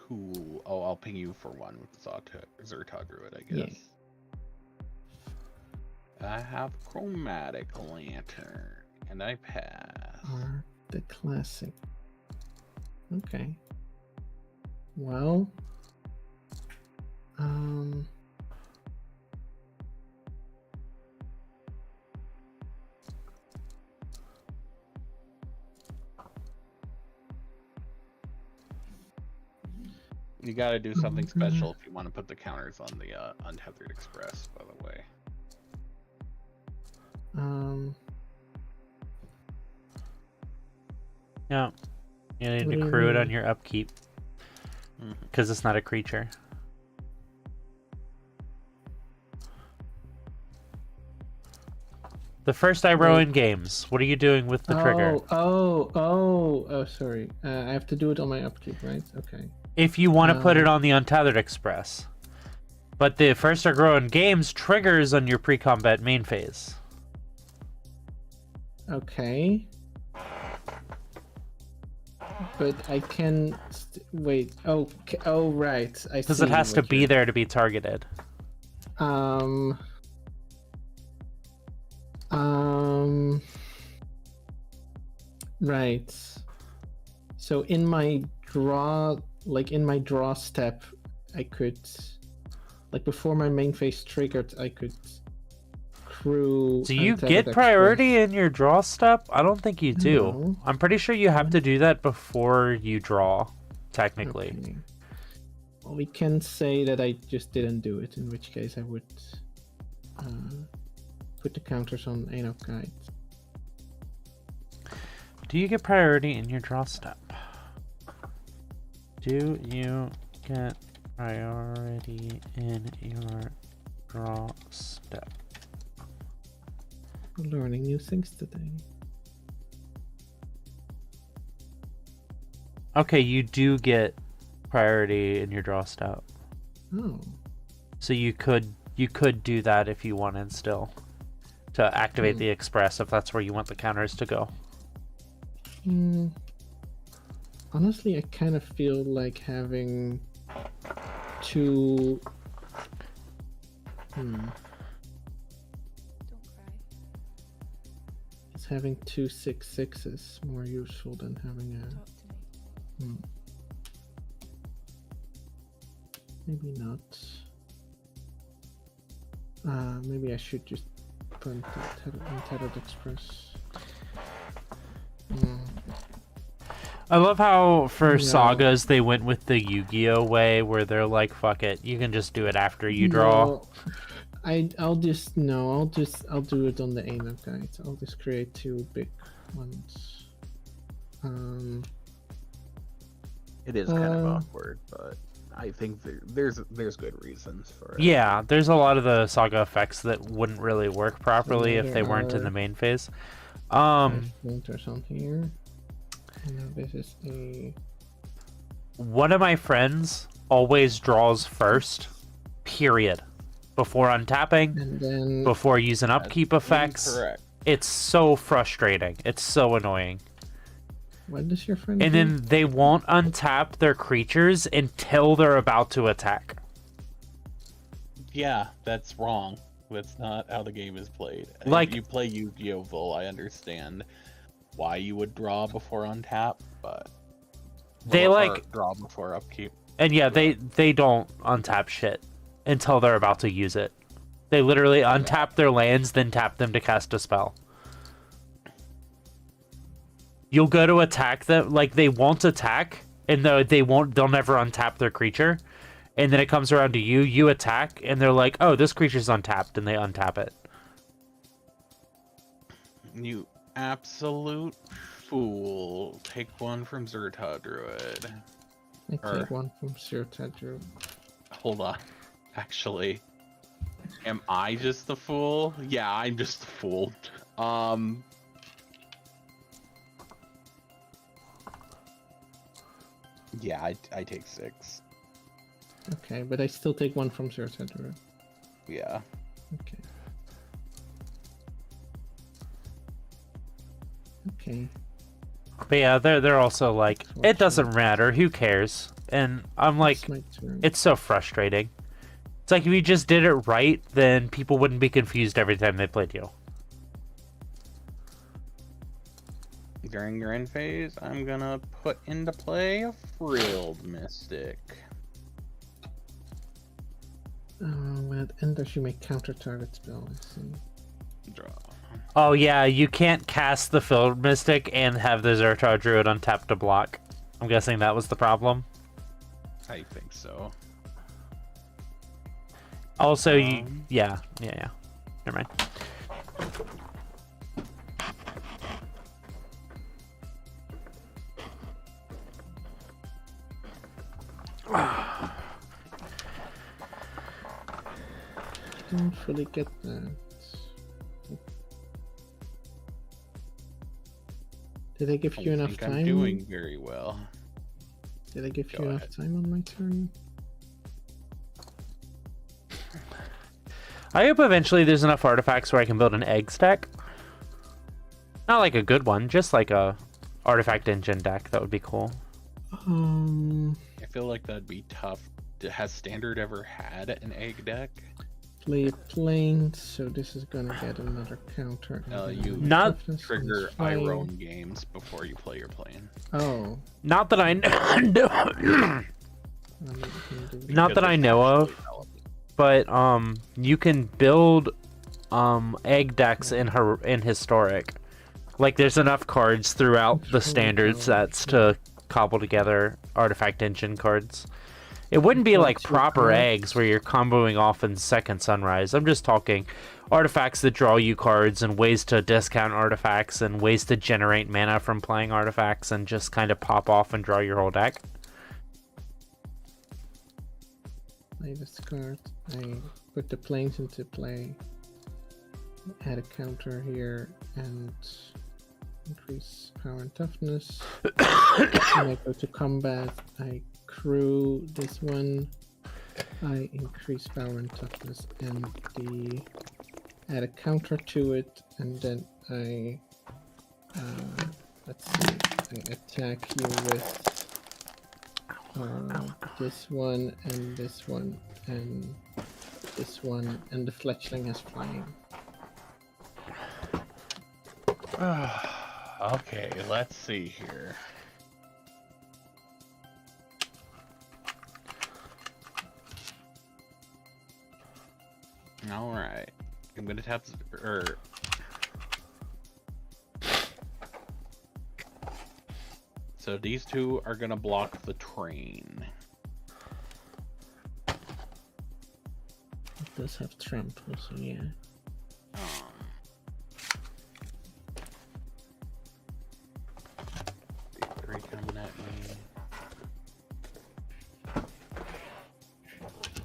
Cool. Oh, I'll ping you for one with Zerta Druid, I guess. Yeah. I have Chromatic Lantern, and I pass. Or the classic. Okay. Well. You gotta do something special if you want to put the counters on the Untethered Express, by the way. Yeah. You need to crew it on your upkeep. Because it's not a creature. The first Iroan games. What are you doing with the trigger? Oh, sorry. I have to do it on my upkeep, right? Okay. If you want to put it on the Untethered Express. But the first Iroan games triggers on your pre-combat main phase. Okay. But I can wait. Oh, right. I see. Because it has to be there to be targeted. Right. So in my draw, step, I could, like before my main phase triggered, I could crew. Do you Untethered get priority Express. in your draw step? I don't think you do. No. I'm pretty sure you have to do that before you draw, technically. Okay. Well, we can say that I just didn't do it, in which case I would put the counters on Enoch Guide. Do you get priority in your draw step? Do you get priority in your draw step? We're learning new things today. Okay, you do get priority in your draw step. Oh. So you could do that if you wanted still. To activate the express if that's where you want the counters to go. Honestly, I kind of feel like having two. Don't cry. Is having 2 6/6s more useful than having a. Talk to me. Maybe not. Maybe I should just put Untethered Express. I love how for Yeah. sagas they went with the Yu-Gi-Oh way where they're like, fuck it, you can just do it after you draw. No, I'll do it on the Enoch Guide. I'll just create 2 big ones. It is kind of awkward, but I think there's good reasons for it. Yeah, there's a lot of the saga effects that wouldn't really work properly if there they weren't in are- the main phase. Filters on here. And now this is a. One of my friends always draws first, period. Before untapping, And then. before using upkeep effects. Correct. It's so frustrating. It's so annoying. What does your friend And do? then they won't untap their creatures until they're about to attack. Yeah, that's wrong. That's not how the game is played. Like- If you play Yu-Gi-Oh! Vol, I understand why you would draw before untap, but They or like, draw before upkeep. and yeah, they don't untap shit until they're about to use it. They literally untap their lands, then tap them to cast a spell. You'll go to attack them, like they won't attack, and they'll never untap their creature. And then it comes around to you, you attack, and they're like, oh, this creature's untapped, and they untap it. You absolute fool. Take one from Zerta Druid. I take one from Sir Tadru. Hold on. Actually, am I just the fool? Yeah, I'm just the fool. Yeah, I take 6. Okay, but I still take one from Sir Tadru. Yeah. Okay. Okay. But yeah, they're also like, it doesn't matter, who cares? And I'm like, It's my turn. it's so frustrating. It's like if you just did it right, then people wouldn't be confused every time they played you. During your end phase, I'm gonna put into play a Frilled Mystic. When it enters, you may counter target spell. I see. Draw. Oh yeah, you can't cast the Field Mystic and have the Zertar Druid untapped to block. I'm guessing that was the problem. I think so. Also, yeah. Never mind. Don't fully get that. Did I give you enough think time? I'm doing very well. Did I give Go you enough ahead. time on my turn? I hope eventually there's enough artifacts where I can build an egg stack. Not like a good one, just like a artifact engine deck. That would be cool. I feel like that'd be tough. Has Standard ever had an egg deck? play a plane, so this is gonna get another counter. and then You my Not toughness trigger is fine. Iroan games before you play your plane. Oh. Not that I know. Do Not that I know of, but you can build egg decks in historic. Like there's enough cards throughout the standard sets to cobble together artifact engine cards. It wouldn't be like proper eggs where you're comboing off in second sunrise. I'm just talking artifacts that draw you cards and ways to discount artifacts and ways to generate mana from playing artifacts and just kind of pop off and draw your whole deck. Play this card. I put the planes into play. Add a counter here and increase power and toughness. When I go to combat, I crew this one. I increase power and toughness and add a counter to it, and then I let's see, I attack you with this one and this one and this one, and the fletchling is flying. Okay, let's see here. All right, I'm gonna tap So these two are gonna block the train. It does have trample, so yeah. Three coming at me.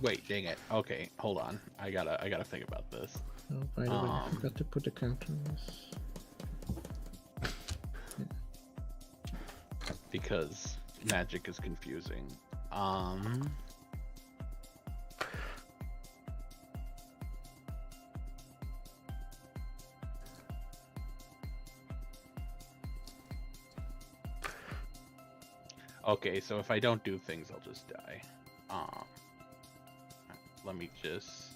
Wait, dang it. Okay, hold on. I gotta think about this. Oh, by the way, I forgot to put a counter on this. Because magic is confusing. Okay, so if I don't do things, I'll just die. Let me just...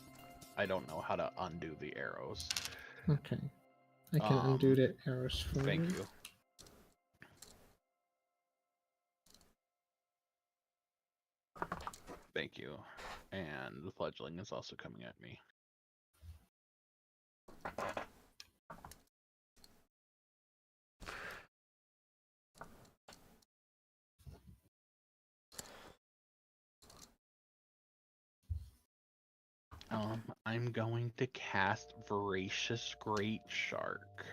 I don't know how to undo the arrows. Okay. I can undo the arrows for Thank you. Thank you. And the fledgling is also coming at me. I'm going to cast Voracious Great Shark.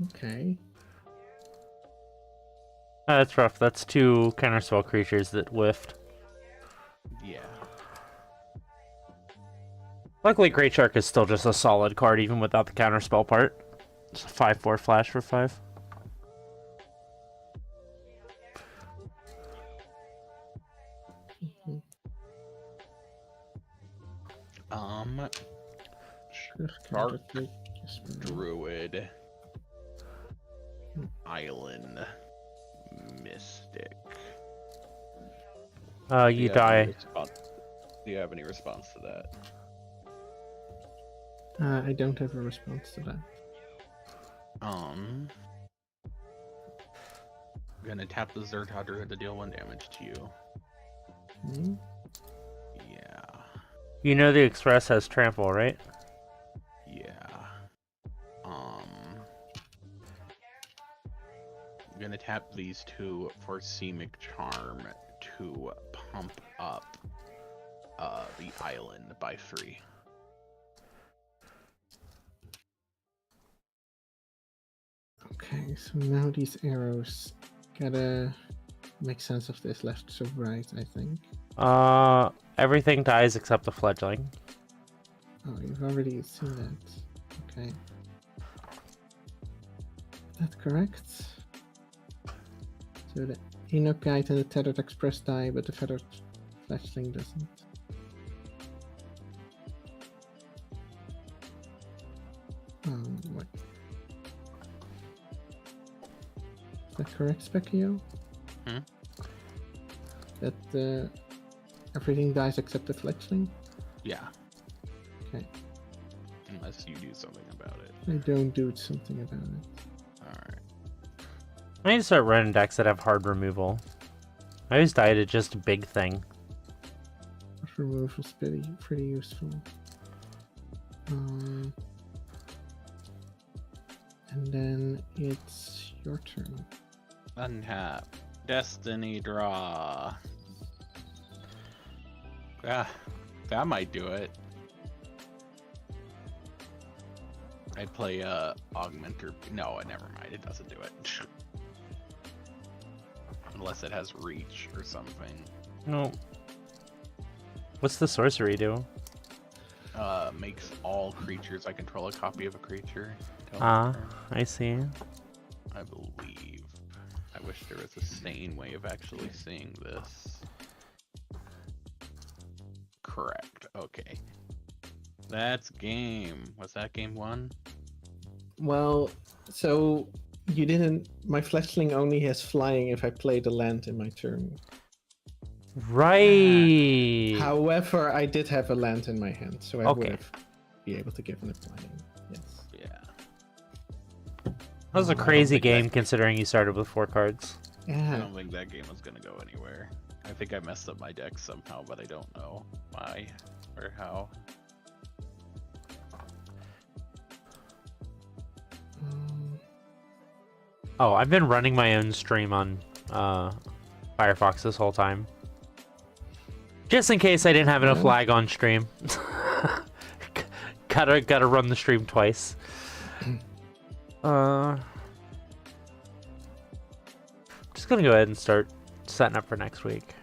Okay. That's rough. That's two counterspell creatures that whiffed. Yeah. Luckily, Great Shark is still just a solid card, even without the counterspell part. It's a 5/4 flash for 5. Shark Druid Island Mystic. You die. Do you have any response to that? I don't have a response to that. I'm gonna tap the Zerta Druid to deal 1 damage to you. Hmm? Yeah. You know the Express has trample, right? Yeah. I'm gonna tap these two for Seemic Charm to pump up the island by 3. Okay, so now these arrows gotta make sense of this left to right, I think. Everything dies except the fledgling. Oh, you've already seen that. Okay. That's correct. So the Enoch Guide and the Tethered Express die, but the Feathered Fletchling doesn't. Wait. Is that correct, Specchio? That everything dies except the Fletchling? Yeah. Okay. Unless you do something about it. I don't do something about it. Alright. I need to start running decks that have hard removal. I always died at just a big thing. Removal is pretty useful. And then it's your turn. Untap. Destiny draw. Ah, that might do it. I play Augmenter. No, never mind. It doesn't do it. Unless it has reach or something. No. What's the sorcery do? Makes all creatures I control a copy of a creature. Ah, I see. I believe. I wish there was a sane way of actually seeing this. Correct. Okay. That's game. Was that game 1? Well, so you didn't. My fletchling only has flying if I play the land in my turn. Right. However, I did have a land in my hand, so I would Okay. have be able to give him a flying. Yes. Yeah. That was a I don't crazy think game that- considering you started with 4 cards. I Yeah. don't think that game was gonna go anywhere. I think I messed up my deck somehow, but I don't know why or how. Oh, I've been running my own stream on Firefox this whole time. Just in case I didn't have enough Yeah. lag on stream. gotta run the stream twice. Just gonna go ahead and start setting up for next week.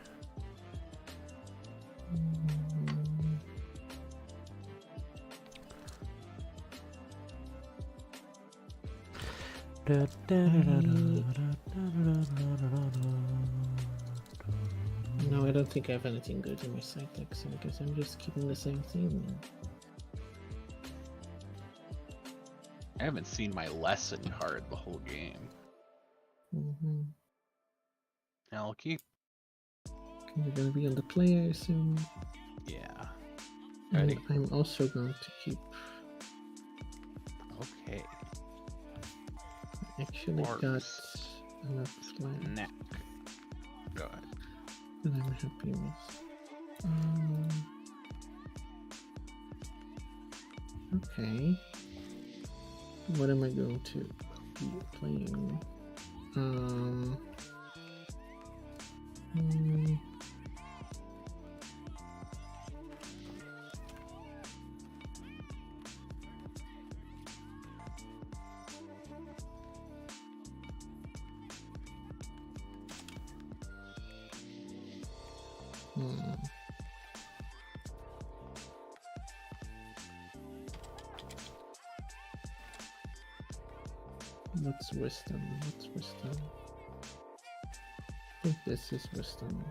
No, I don't think I have anything good in my side deck, so I guess I'm just keeping the same theme. I haven't seen my lesson card the whole game. Mm-hmm. I'll keep. You're gonna be on the play, I assume. Yeah. And Ready? I'm also going to keep. Okay. Actually, got Orbs. enough land Neck. Go ahead. that I'm happy with. Okay. What am I going to be playing? What's wisdom? What's wisdom? I think this is wisdom.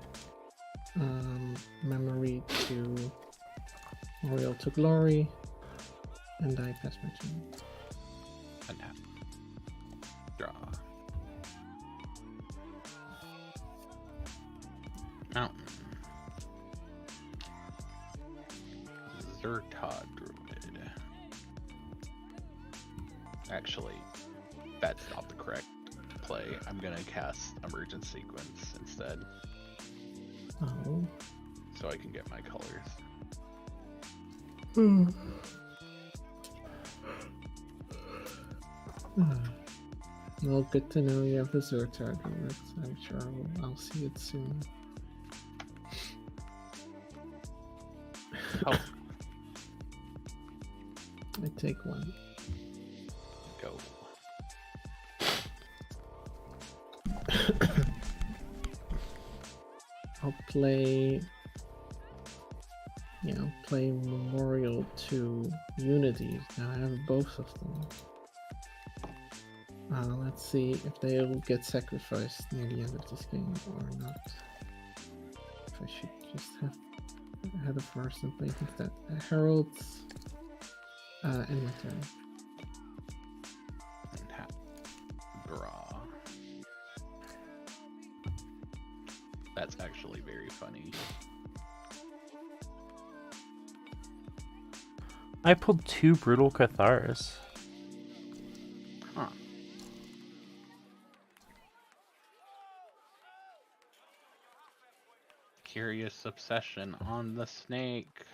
Memory to Royal to Glory, and I pass my turn. Untap. Draw. Mountain. Zertod Druid. Actually, that's not the correct play. I'm gonna cast Emergent Sequence instead, Oh. so I can get my colors. Well, good to know you have a Zertard Druid. I'm sure I'll see it soon. Oh, I take one. go. I'll play. Yeah, I'll play Memorial to Unity. Now I have both of them. Let's see if they'll get sacrificed near the end of this game or not. If I should just have a first and play instead. Heralds and my turn. Untap. Draw. That's actually very funny. I pulled 2 Brutal Cathars. Huh. Curious obsession on the snake.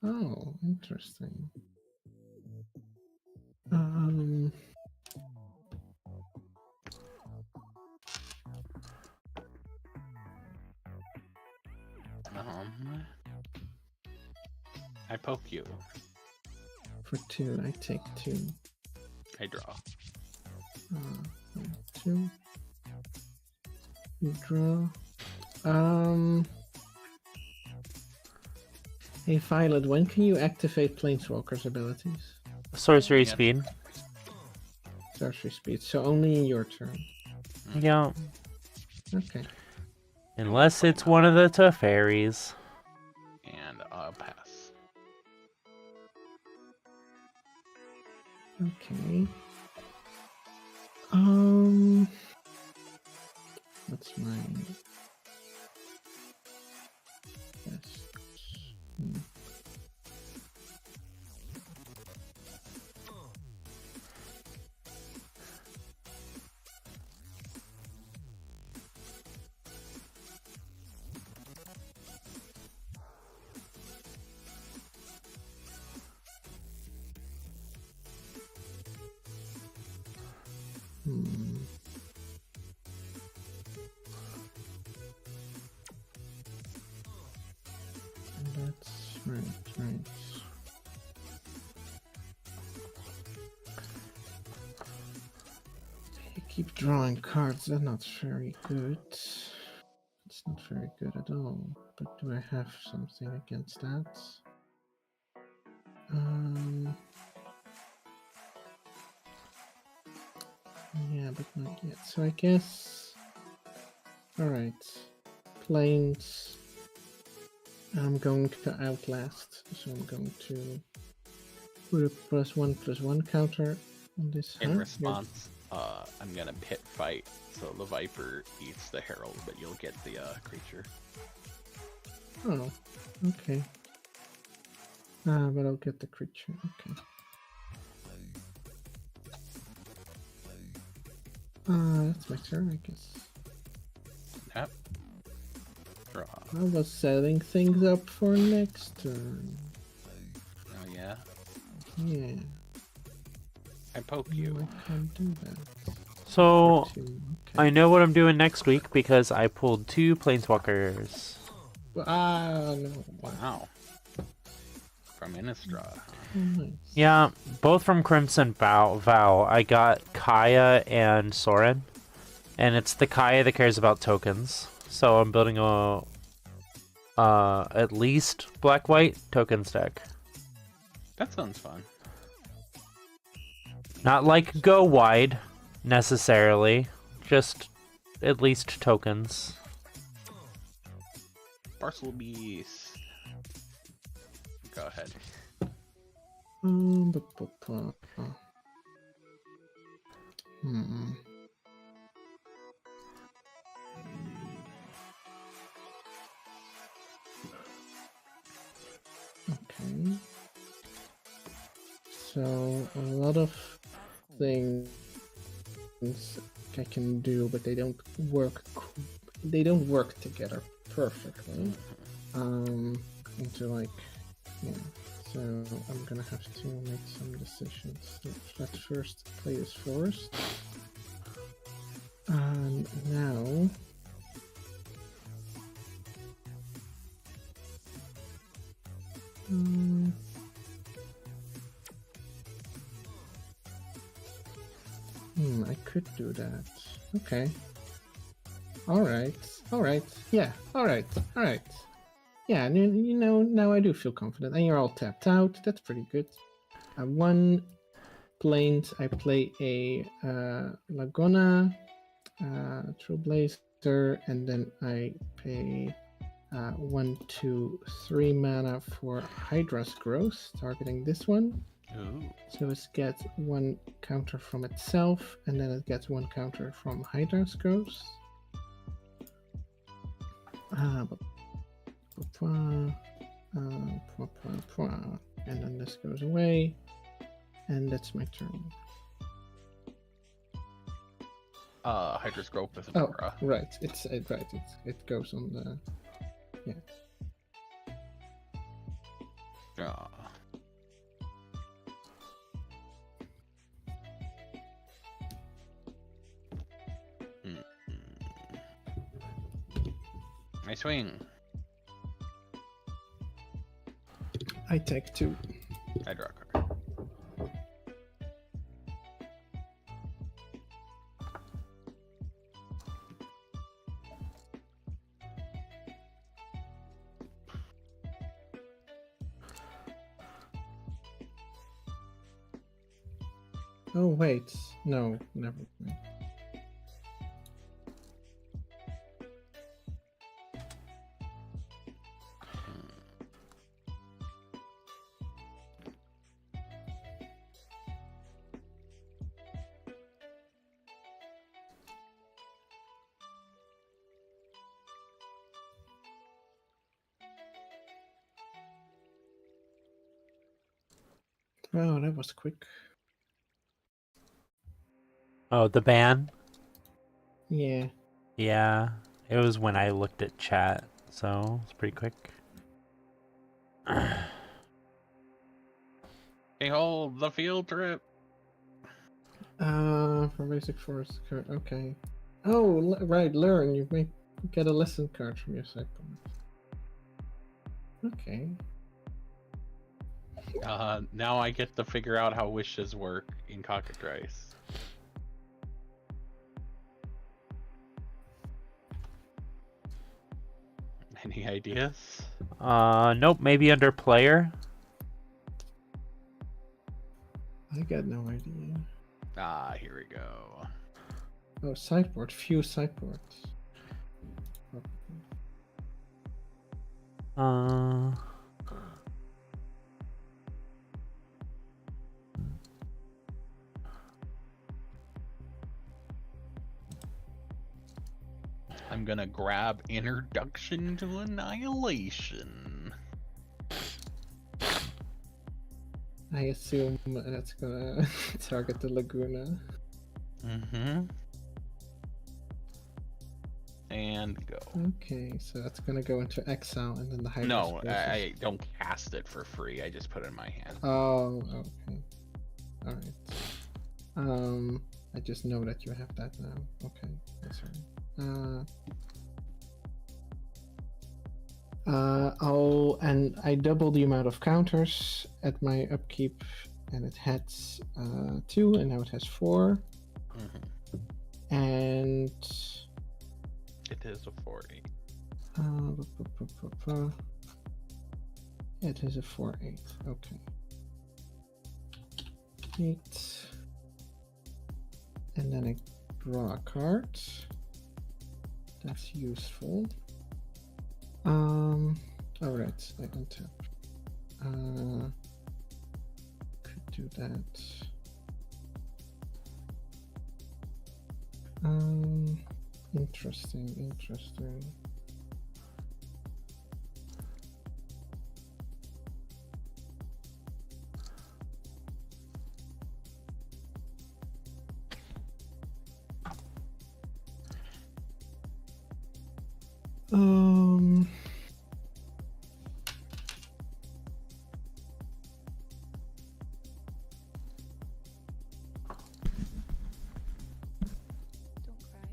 Oh, interesting. Um, I poke you. for 2, I take 2. I draw. 2. You draw. Hey Violet, when can you activate Planeswalker's abilities? Sorcery Yeah. speed. Sorcery speed, so only in your turn. Yeah. Okay. Unless it's one of the Teferis. And I'll pass. Okay. What's mine? Yes. That's right. You keep drawing cards, that's not very good. It's not very good at all. But do I have something against that? Yeah, but not yet. So I guess... Alright. Planes. I'm going to outlast, so I'm going to put a +1/+1 counter on this. In response, I'm gonna pit fight, so the Viper eats the Herald, but you'll get the creature. Oh, okay. But I'll get the creature. Okay. That's my turn, I guess. Yep. Draw. I was setting things up for next turn. Oh yeah. Yeah. I poke No, you. I can't do that. So, For 2, okay. I know what I'm doing next week because I pulled 2 Planeswalkers. No. Wow. From Innistrad. Huh? Oh, nice. Yeah, both from Crimson Vow. I got Kaya and Soren. And it's the Kaya that cares about tokens. So I'm building a at least black-white tokens deck. That sounds fun. Not like go wide, necessarily. Just at least tokens. Parcel Beast. Go ahead. Okay. So a lot of things I can do, but they don't work. They don't work together perfectly. Into like, yeah. So I'm gonna have to make some decisions. Let's first play this forest. And now. I could do that. Okay. Alright. Yeah. Alright. Yeah, now I do feel confident. And you're all tapped out. That's pretty good. 1 planes. I play a Laguna, Trailblazer, and then I pay 1, 2, 3 mana for Hydra's Growth, targeting this one. Ooh. So it gets 1 counter from itself, and then it gets 1 counter from Hydra's Growth. And then this goes away. And that's my turn. Hydroscope is an Oh, aura. right. It goes on the... Yeah. I swing. I take 2. I draw a card. Oh, wait. No, never mind. Oh, that was quick. Oh, the ban? Yeah. Yeah, it was when I looked at chat, so it's pretty quick. Behold the field trip. For basic force card. Okay. Oh, right. Learn. You may get a lesson card from your second. Okay. Now I get to figure out how wishes work in cockatrice. Any ideas? Nope, maybe under player. I got no idea. Here we go. Oh, sideboard. Few sideboards. I'm gonna grab Introduction to Annihilation. I assume that's gonna target the Laguna. Mm-hmm. And go. Okay, so that's gonna go into exile and then the high. No, I don't cast it for free. I just put it in my hand. Oh, okay. Alright. I just know that you have that now. Okay, that's right. And I double the amount of counters at my upkeep, and it had 2, and now it has 4. Mm-hmm. And it is a 40. It is a 4/8. Okay. 8. And then I draw a card. That's useful. Alright, I untap. Could do that. Interesting.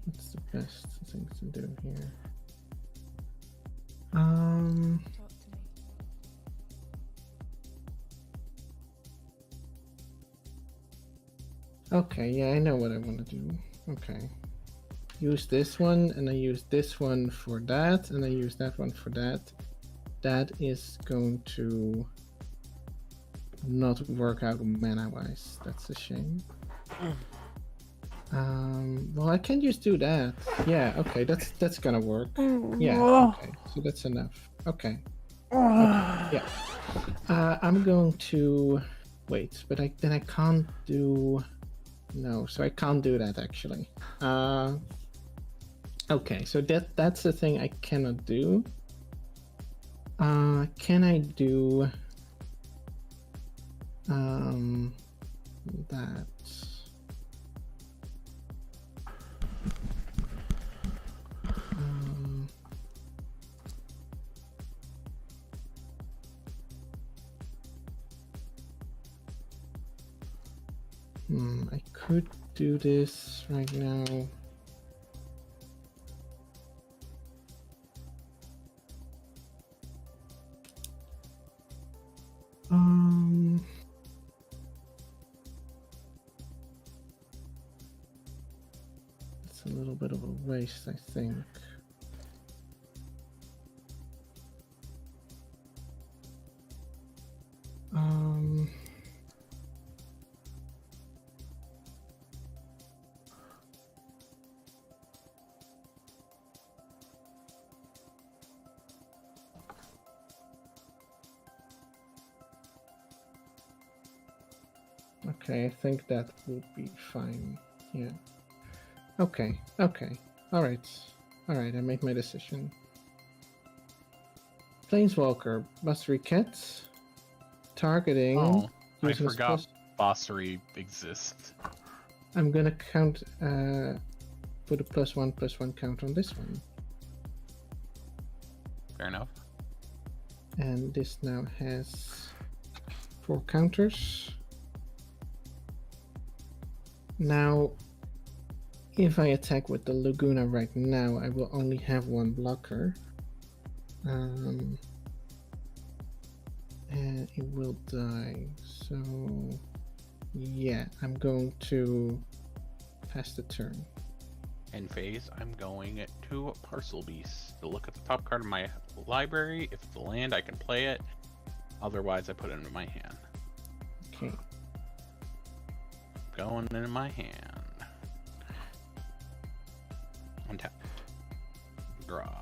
What's the best thing to do here? Talk to me. Okay, yeah, I know what I want to do. Okay. Use this one, and I use this one for that, and I use that one for that. That is going to not work out mana-wise. That's a shame. Well, I can just do that. Yeah, okay, that's gonna work. Yeah, okay, so that's enough. Okay. Yeah. I'm going to wait, but then I can't do. No, so I can't do that actually. Okay, so that's the thing I cannot do. Can I do? That. I could do this right now. It's a little bit of a waste, I think. Okay, I think that would be fine. Yeah. Okay, okay. Alright. Alright, I made my decision. Planeswalker, Bustery Cat. Targeting. Oh, I using a forgot plus- Bossery exists. I'm gonna count, put a +1/+1 count on this one. Fair enough. And this now has 4 counters. Now, if I attack with the Laguna right now, I will only have 1 blocker. And it will die. So, yeah, I'm going to pass the turn. In phase, I'm going to Parcel Beast to look at the top card of my library. If it's a land, I can play it. Otherwise, I put it into my hand. Okay. Going into my hand. Untap. Draw.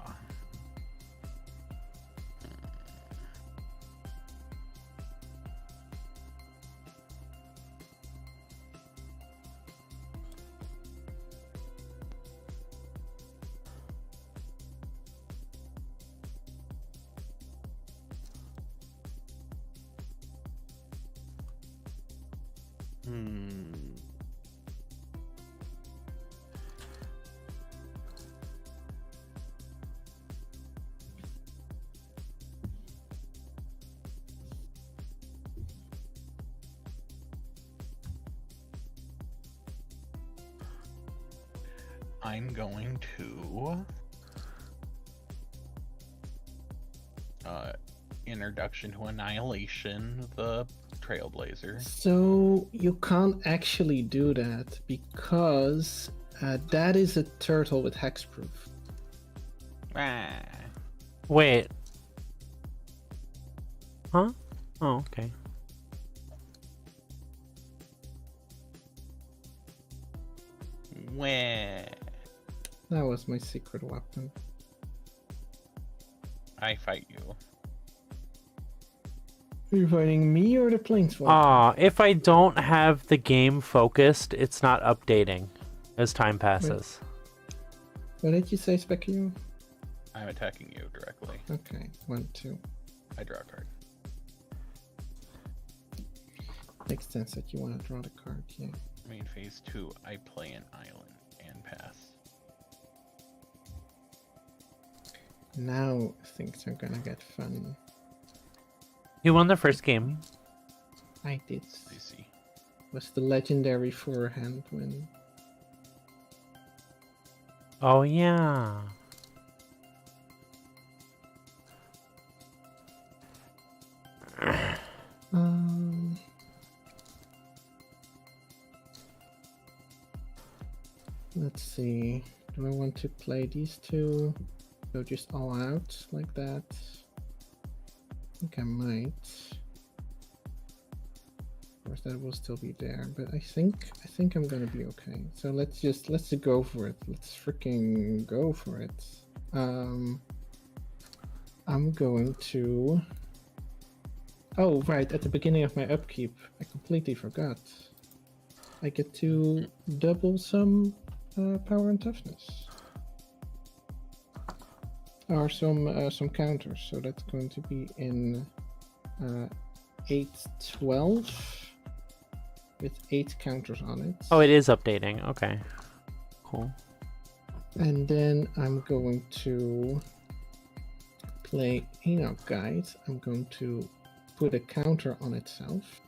I'm going to Introduction to Annihilation, the Trailblazer. So you can't actually do that because that is a turtle with hexproof. Ah. Wait. Huh? Oh, okay. Where? That was my secret weapon. I fight you. Are you fighting me or the planeswalker? Ah, if I don't have the game focused, it's not updating as time passes. What did you say, Specu? I'm attacking you directly. Okay, 1, 2. I draw a card. Makes sense that you want to draw the card, yeah. Main phase 2, I play an island and pass. Now things are gonna get fun. You won the first game. I did. You see. Was the legendary forehand win. Oh, yeah. Let's see. Do I want to play these two? Go just all out like that? I think I might. Of course, that will still be there, but I think I'm gonna be okay. So let's go for it. Let's freaking go for it. I'm going to. Oh, right, at the beginning of my upkeep, I completely forgot. I get to double some power and toughness. Or some counters, so that's going to be in 812 with 8 counters on it. Oh, it is updating. Okay. Cool. And then I'm going to play Enoch Guide. I'm going to put a counter on itself.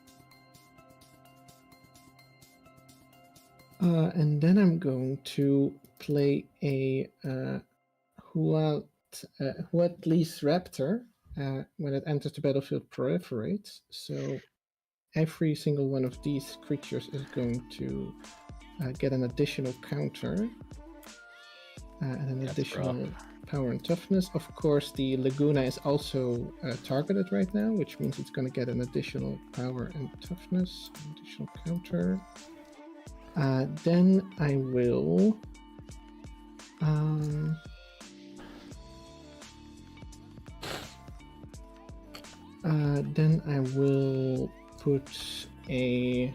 And then I'm going to play a Huatlis Raptor. When it enters the battlefield, proliferates. So every single one of these creatures is going to get an additional counter and an additional power and toughness. Of course, the Laguna is also targeted right now, which means it's going to get an additional power and toughness, an additional counter. Then I will put a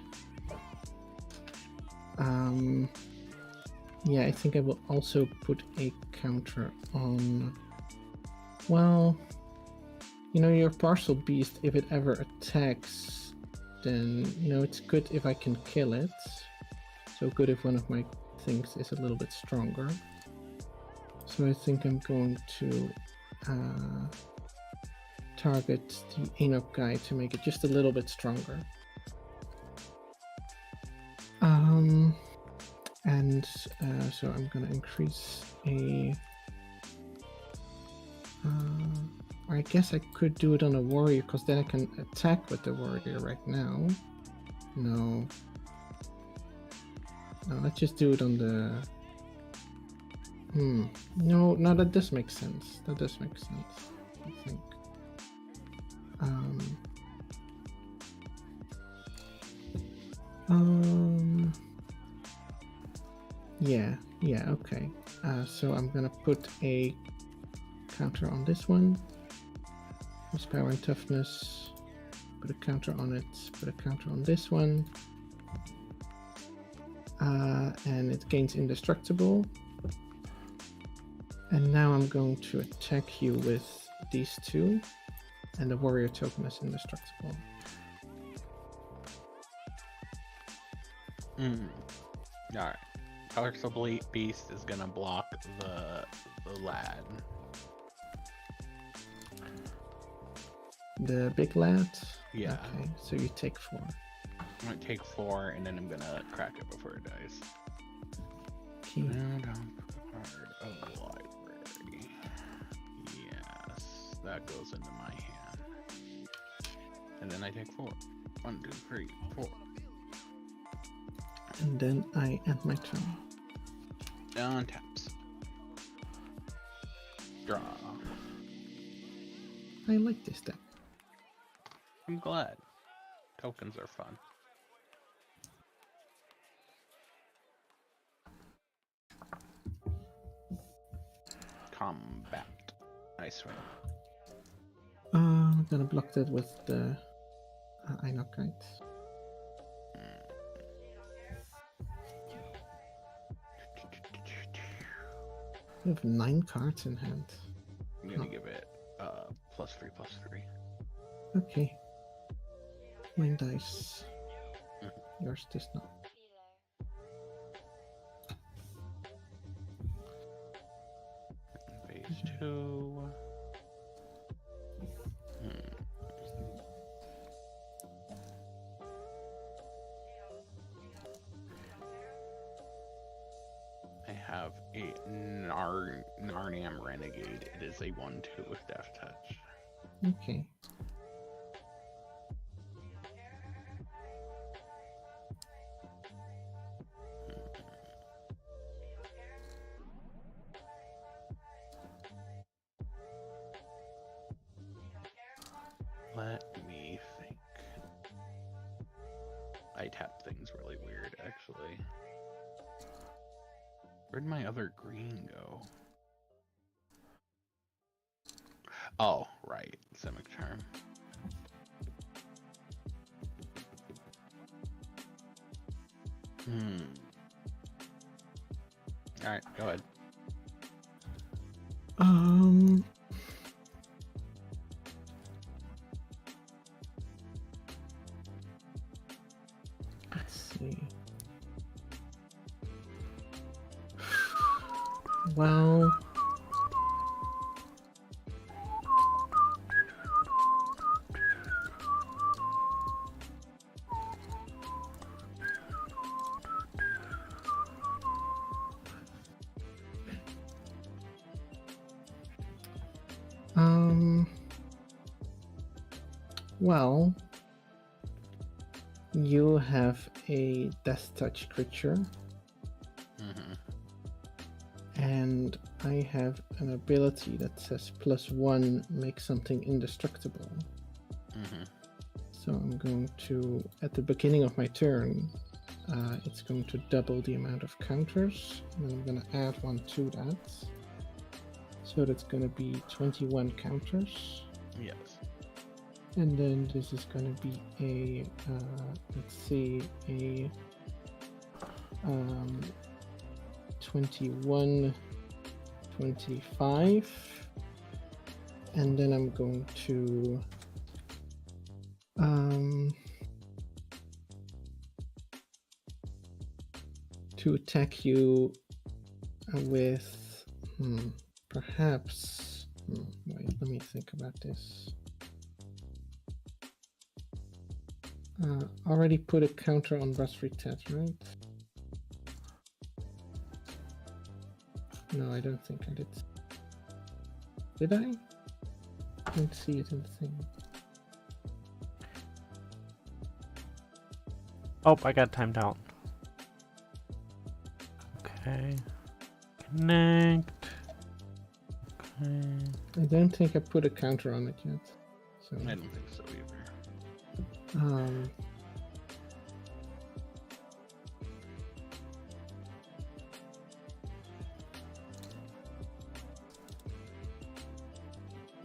yeah, I think I will also put a counter on, well, you know, your parcel beast, if it ever attacks, then, you know, it's good if I can kill it. So good if one of my things is a little bit stronger. So I think I'm going to target the Enoch guy to make it just a little bit stronger. So I'm gonna increase a or I guess I could do it on a warrior, because then I can attack with the warrior right now. No, let's just do it on the no, that does make sense. I think. Yeah, okay. So I'm gonna put a counter on this one. Plus power and toughness. Put a counter on it. Put a counter on this one. And it gains indestructible. And now I'm going to attack you with these two. And the warrior token is indestructible. Alright. Collectible beast is gonna block the lad. The big lad? Yeah. Okay, so you take 4. I'm gonna take 4 and then I'm gonna crack it before it dies. Okay. And card of the library. Yes, that goes into my hand. And then I take 4. 1, 2, 3, 4. And then I end my turn. On taps. Draw. I like this deck. I'm glad. Tokens are fun. Combat. Nice one. I'm gonna block that with the Enoch Guide. You have 9 cards in hand. I'm gonna give it +3/+3. Okay. 9 dice. Yours does not. Phase 2. I have a Narnium Renegade. It is a 1/2 with Death Touch. Okay. Let me think. I tap things really weird, actually. Where'd my other green go? Oh, right. Simic Charm. Alright, go ahead. Well, well, you have a death touch creature, and I have an ability that says +1 make something indestructible. So I'm going to, at the beginning of my turn, it's going to double the amount of counters, and I'm going to add one to that. So that's going to be 21 counters. Yes. And then this is going to be a, let's see, a 21, 25. And then I'm going to attack you with, perhaps, wait, let me think about this. Already put a counter on Bus Tat, right? No, I don't think I did. Did I? I don't see it in the thing. Oh, I got timed out. Okay. Connect. Okay. I don't think I put a counter on it yet. So I don't think so either.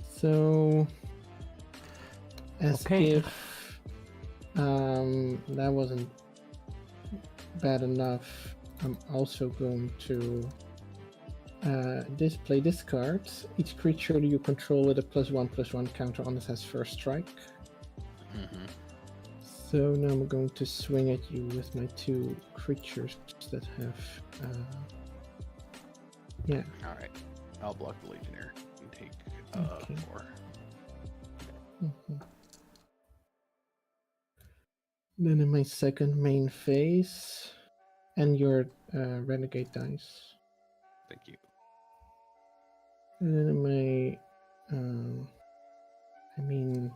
So as Okay. if that wasn't bad enough, I'm also going to display this card. Each creature you control with a +1/+1 counter on it has first strike. So now I'm going to swing at you with my two creatures that have yeah. Alright. I'll block the Legionnaire and take Okay. 4. Then in my second main phase, and your renegade dice. Thank you. And then in my I mean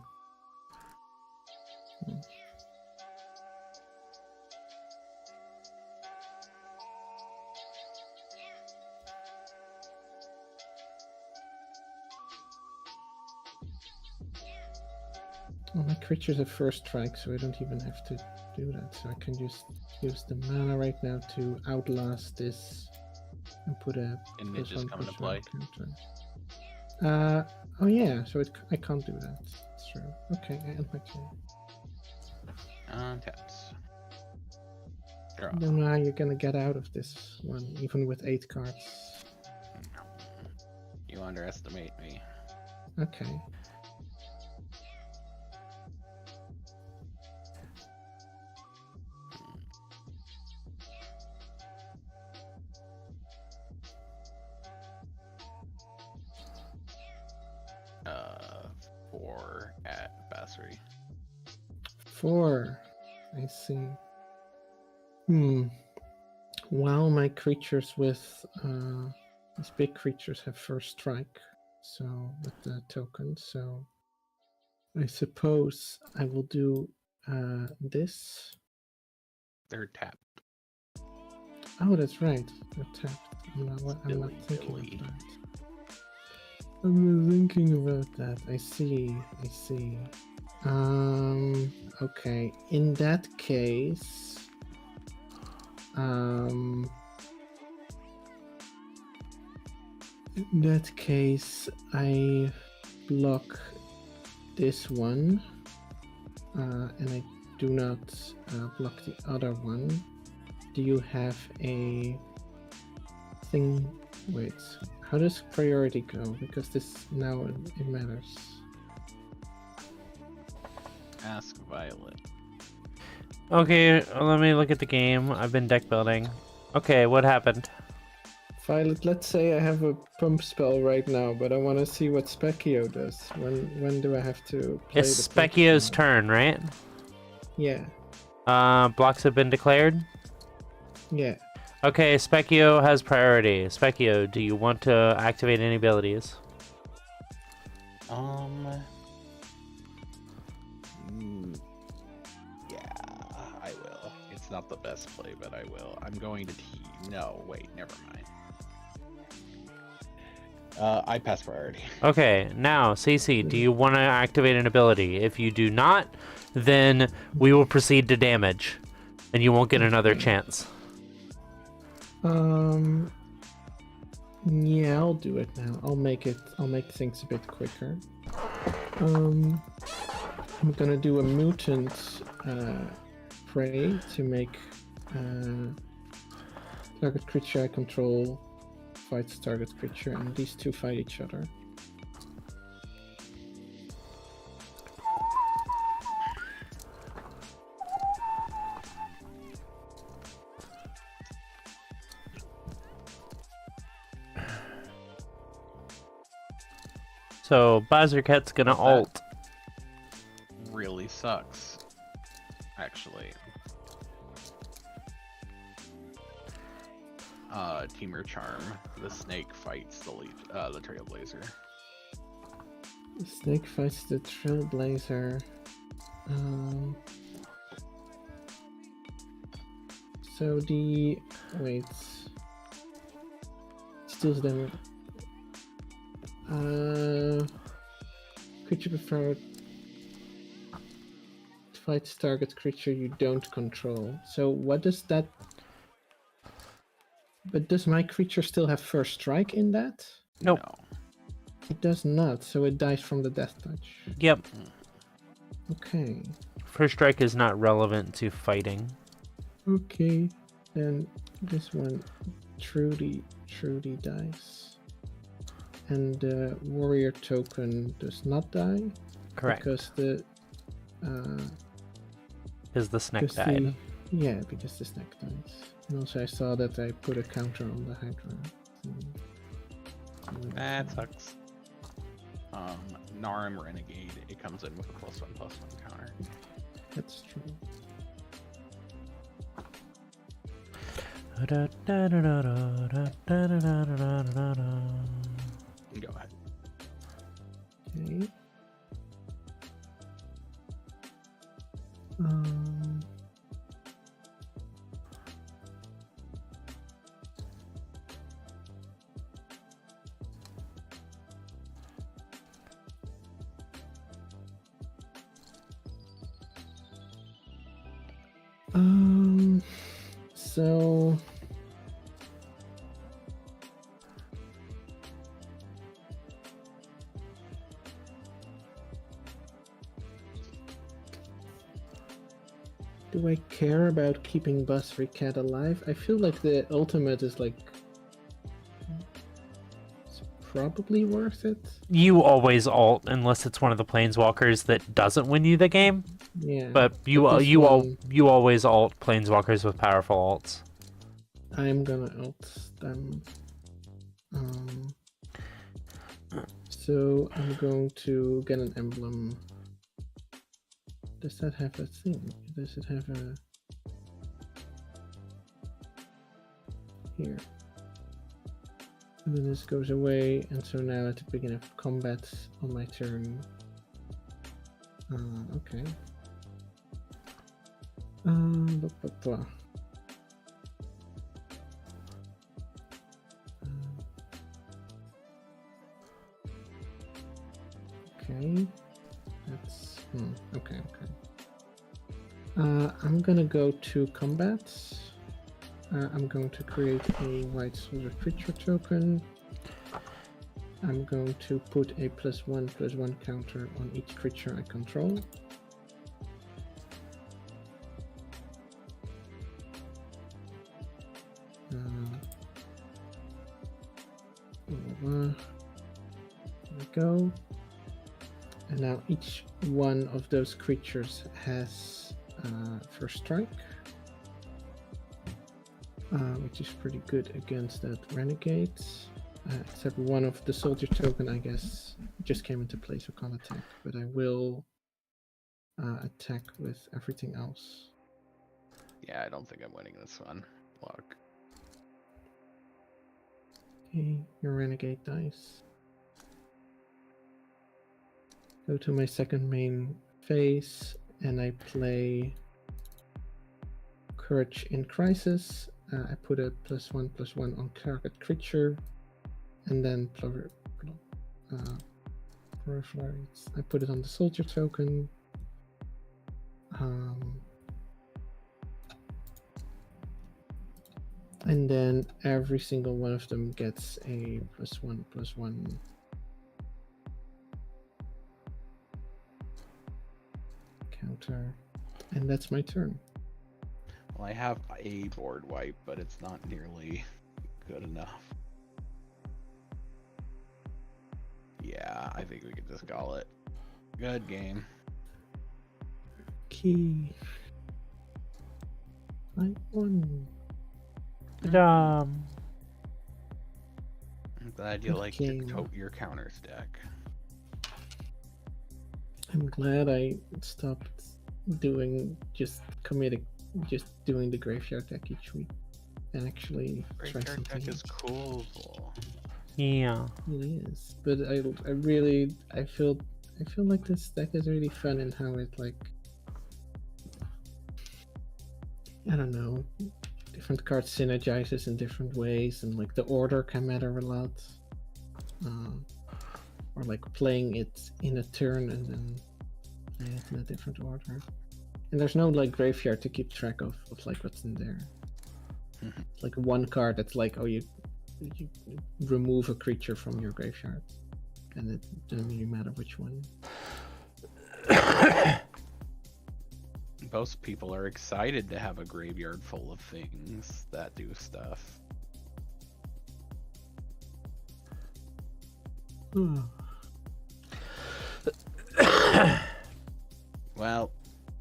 well, my creatures have first strike, so I don't even have to do that. So I can just use the mana right now to outlast this and put a And it just come into +1/+1 play. counter. Oh yeah, so I can't do that. That's true. Okay, I end my turn. Taps. Draw. I don't know how you're gonna get out of this one, even with 8 cards. You underestimate me. Okay. Uh, 4 at Bassery. 4. I see. While my creatures with these big creatures have first strike, so with the token, so I suppose I will do this. They're tapped. Oh, that's right. They're tapped. I'm not thinking Dilly-dilly. of that. I'm not thinking about that. I see. Okay. In that case, I block this one, and I do not block the other one. Do you have a thing? Wait, how does priority go? Because this now it matters. Ask Violet. Okay, let me look at the game. I've been deck building. Okay, what happened? Violet, let's say I have a pump spell right now, but I want to see what Specchio does. When do I have to play It's the pump Specchio's spell? turn, right? Yeah, Blocks have been declared. yeah. Okay, Specchio has priority. Specchio, do you want to activate any abilities? Yeah, I will. It's not the best play, but I will. I'm going to no, wait, never mind. I pass priority. Okay, now, CC, do you want to activate an ability? If you do not, then we will proceed to damage, and you won't get another chance. Yeah, I'll do it now. I'll make things a bit quicker. I'm gonna do a mutant prey to make target creature I control fights target creature, and these two fight each other. So, Bazerket's gonna ult. Really sucks, actually. Teamer Charm. The snake fights the Trailblazer. The snake fights the Trailblazer. So the wait. Steals them. Creature preferred fights target creature you don't control. So what does that? But does my creature still have first strike in that? Nope. No. It does not, so it dies from the death touch. Yep. Okay. First strike is not relevant to fighting. Okay. Then this one truly dies. And the warrior token does not die. Correct. Because the snake died. Because the snake dies. And also I saw that I put a counter on the Hydra. That sucks. Narim Renegade, it comes in with a +1/+1 counter. That's true. Go ahead. Okay. So do I care about keeping Basri Cat alive? I feel like the ultimate is like it's probably worth it. You always ult unless it's one of the planeswalkers that doesn't win you the game. Yeah. But you always ult planeswalkers with powerful ults. I'm gonna ult them. So I'm going to get an emblem. Does that have a thing? Does it have a... Here. And then this goes away, and so now at the beginning of combat on my turn. Okay. Blah, blah, blah. Okay. That's... okay. I'm gonna go to combat. I'm going to create a white soldier creature token. I'm going to put a +1/+1 counter on each creature I control. There we go. And now each one of those creatures has first strike. which is pretty good against that renegade. Except one of the soldier token, I guess, just came into play, so can't attack. But I will attack with everything else. Yeah, I don't think I'm winning this one. Look. Okay, your renegade dice. Go to my second main phase, and I play Courage in Crisis. I put a +1/+1 on target creature, and then I put it on the soldier token. And then every single one of them gets a +1/+1 counter. And that's my turn. Well, I have a board wipe, but it's not nearly good enough. Yeah, I think we could just call it. Good game. Key. I won. Good job. I'm glad you like your counters deck. I'm glad I stopped doing doing the graveyard deck each week and actually try Graveyard something. deck is cool. Yeah. It is, but I feel like this deck is really fun in how it, like, I don't know, different cards synergizes in different ways, and like the order can matter a lot. Or like playing it in a turn and then play it in a different order. And there's no like graveyard to keep track of like what's in there. It's like one card that's like, oh, you remove a creature from your graveyard, and it doesn't really matter which one. Most people are excited to have a graveyard full of things that do stuff. Well,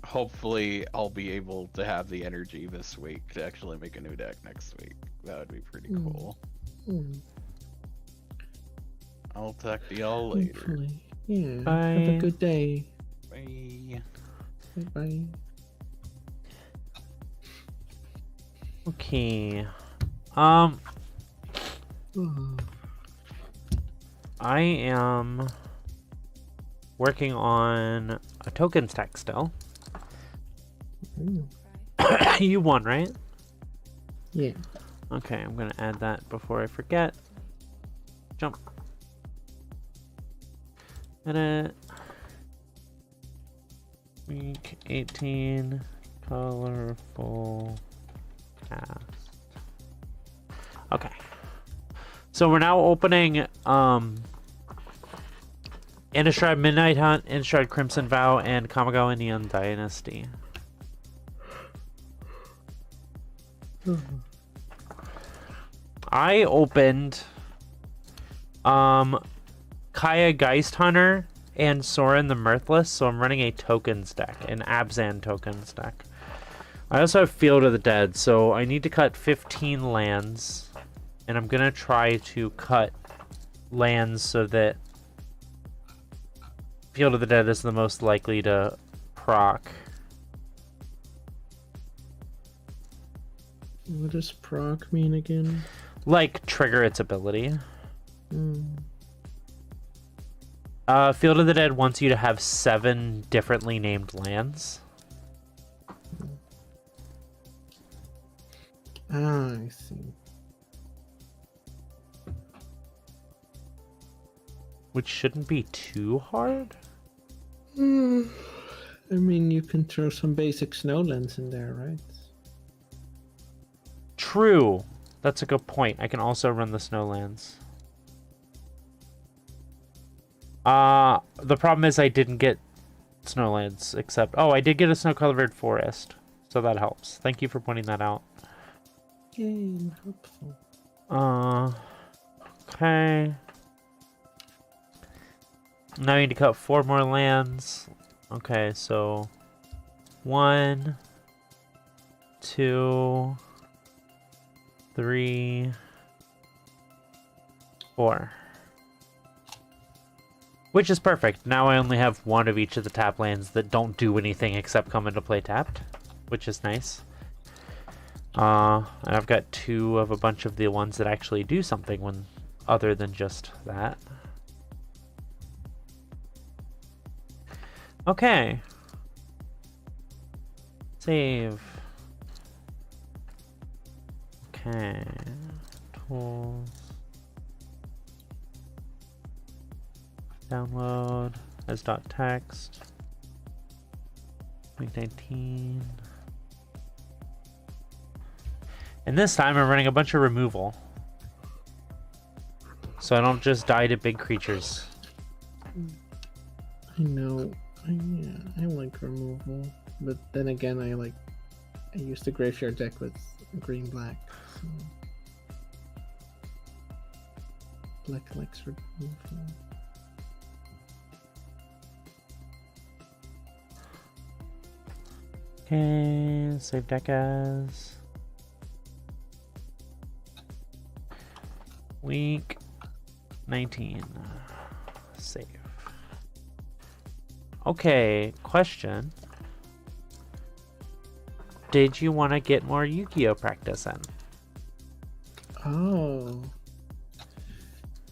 hopefully I'll be able to have the energy this week to actually make a new deck next week. That would be pretty cool. I'll talk to y'all later. Hopefully. Yeah. Bye. Have a good day. Bye. Bye. Okay. Oh. I am working on a token stack still. Ooh. You won, right? Yeah. Okay, I'm gonna add that before I forget. Jump. Edit. Week 18. Colorful cast. Okay. So we're now opening Innistrad Midnight Hunt, Innistrad Crimson Vow, and Kamigawa Neon Dynasty. I opened Kaya Geist Hunter and Sorin the Mirthless, so I'm running a tokens deck, an Abzan tokens deck. I also have Field of the Dead, so I need to cut 15 lands, and I'm gonna try to cut lands so that Field of the Dead is the most likely to proc. What does proc mean again? Like, trigger its ability. Mm. Field of the Dead wants you to have 7 differently named lands. Ah, I see. Which shouldn't be too hard. I mean, you can throw some basic snowlands in there, right? True. That's a good point. I can also run the snowlands. The problem is I didn't get snowlands, except... Oh, I did get a snow-covered forest. So that helps. Thank you for pointing that out. Game helpful. Okay. Now I need to cut 4 more lands. Okay, so 1, 2, 3, 4. Which is perfect. Now I only have one of each of the tap lands that don't do anything except come into play tapped, which is nice. And I've got 2 of a bunch of the ones that actually do something when other than just that. Okay. Save. Okay. Tools. Download as .text. Week 19. And this time I'm running a bunch of removal. So I don't just die to big creatures. I know. I like removal, but then again, I use the graveyard deck with green-black, so black likes removal. Okay, save deck as week 19. Save. Okay, question. Did you want to get more Yu-Gi-Oh practice in? Oh.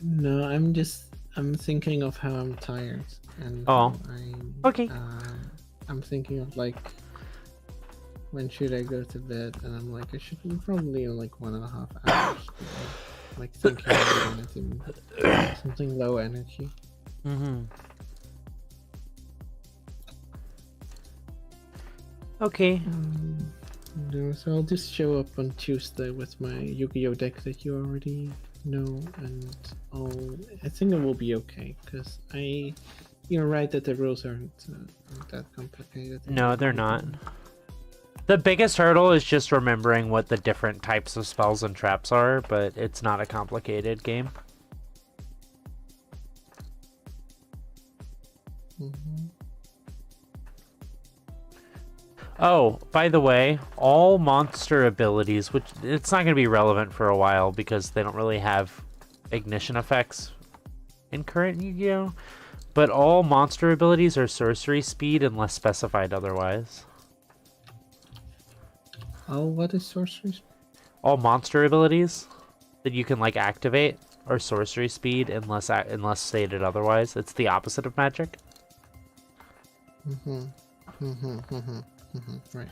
No, I'm thinking of how I'm tired. And Oh. Okay. I'm thinking of when should I go to bed? And I'm like, I should probably 1.5 hours. Thinking of anything, something low energy. Mm-hmm. Okay. No, so I'll just show up on Tuesday with my Yu-Gi-Oh deck that you already know, and I think it will be okay, because you're right that the rules aren't that complicated. No, they're not. The biggest hurdle is just remembering what the different types of spells and traps are, but it's not a complicated game. Mm-hmm. Oh, by the way, all monster abilities, which it's not going to be relevant for a while because they don't really have ignition effects in current Yu-Gi-Oh! But all monster abilities are sorcery speed unless specified otherwise. Oh, what is sorcery? All monster abilities that you can activate are sorcery speed unless stated otherwise. It's the opposite of magic. Right.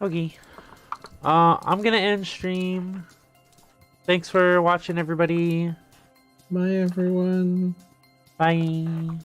Okay. I'm gonna end stream. Thanks for watching, everybody. Bye, everyone. Bye.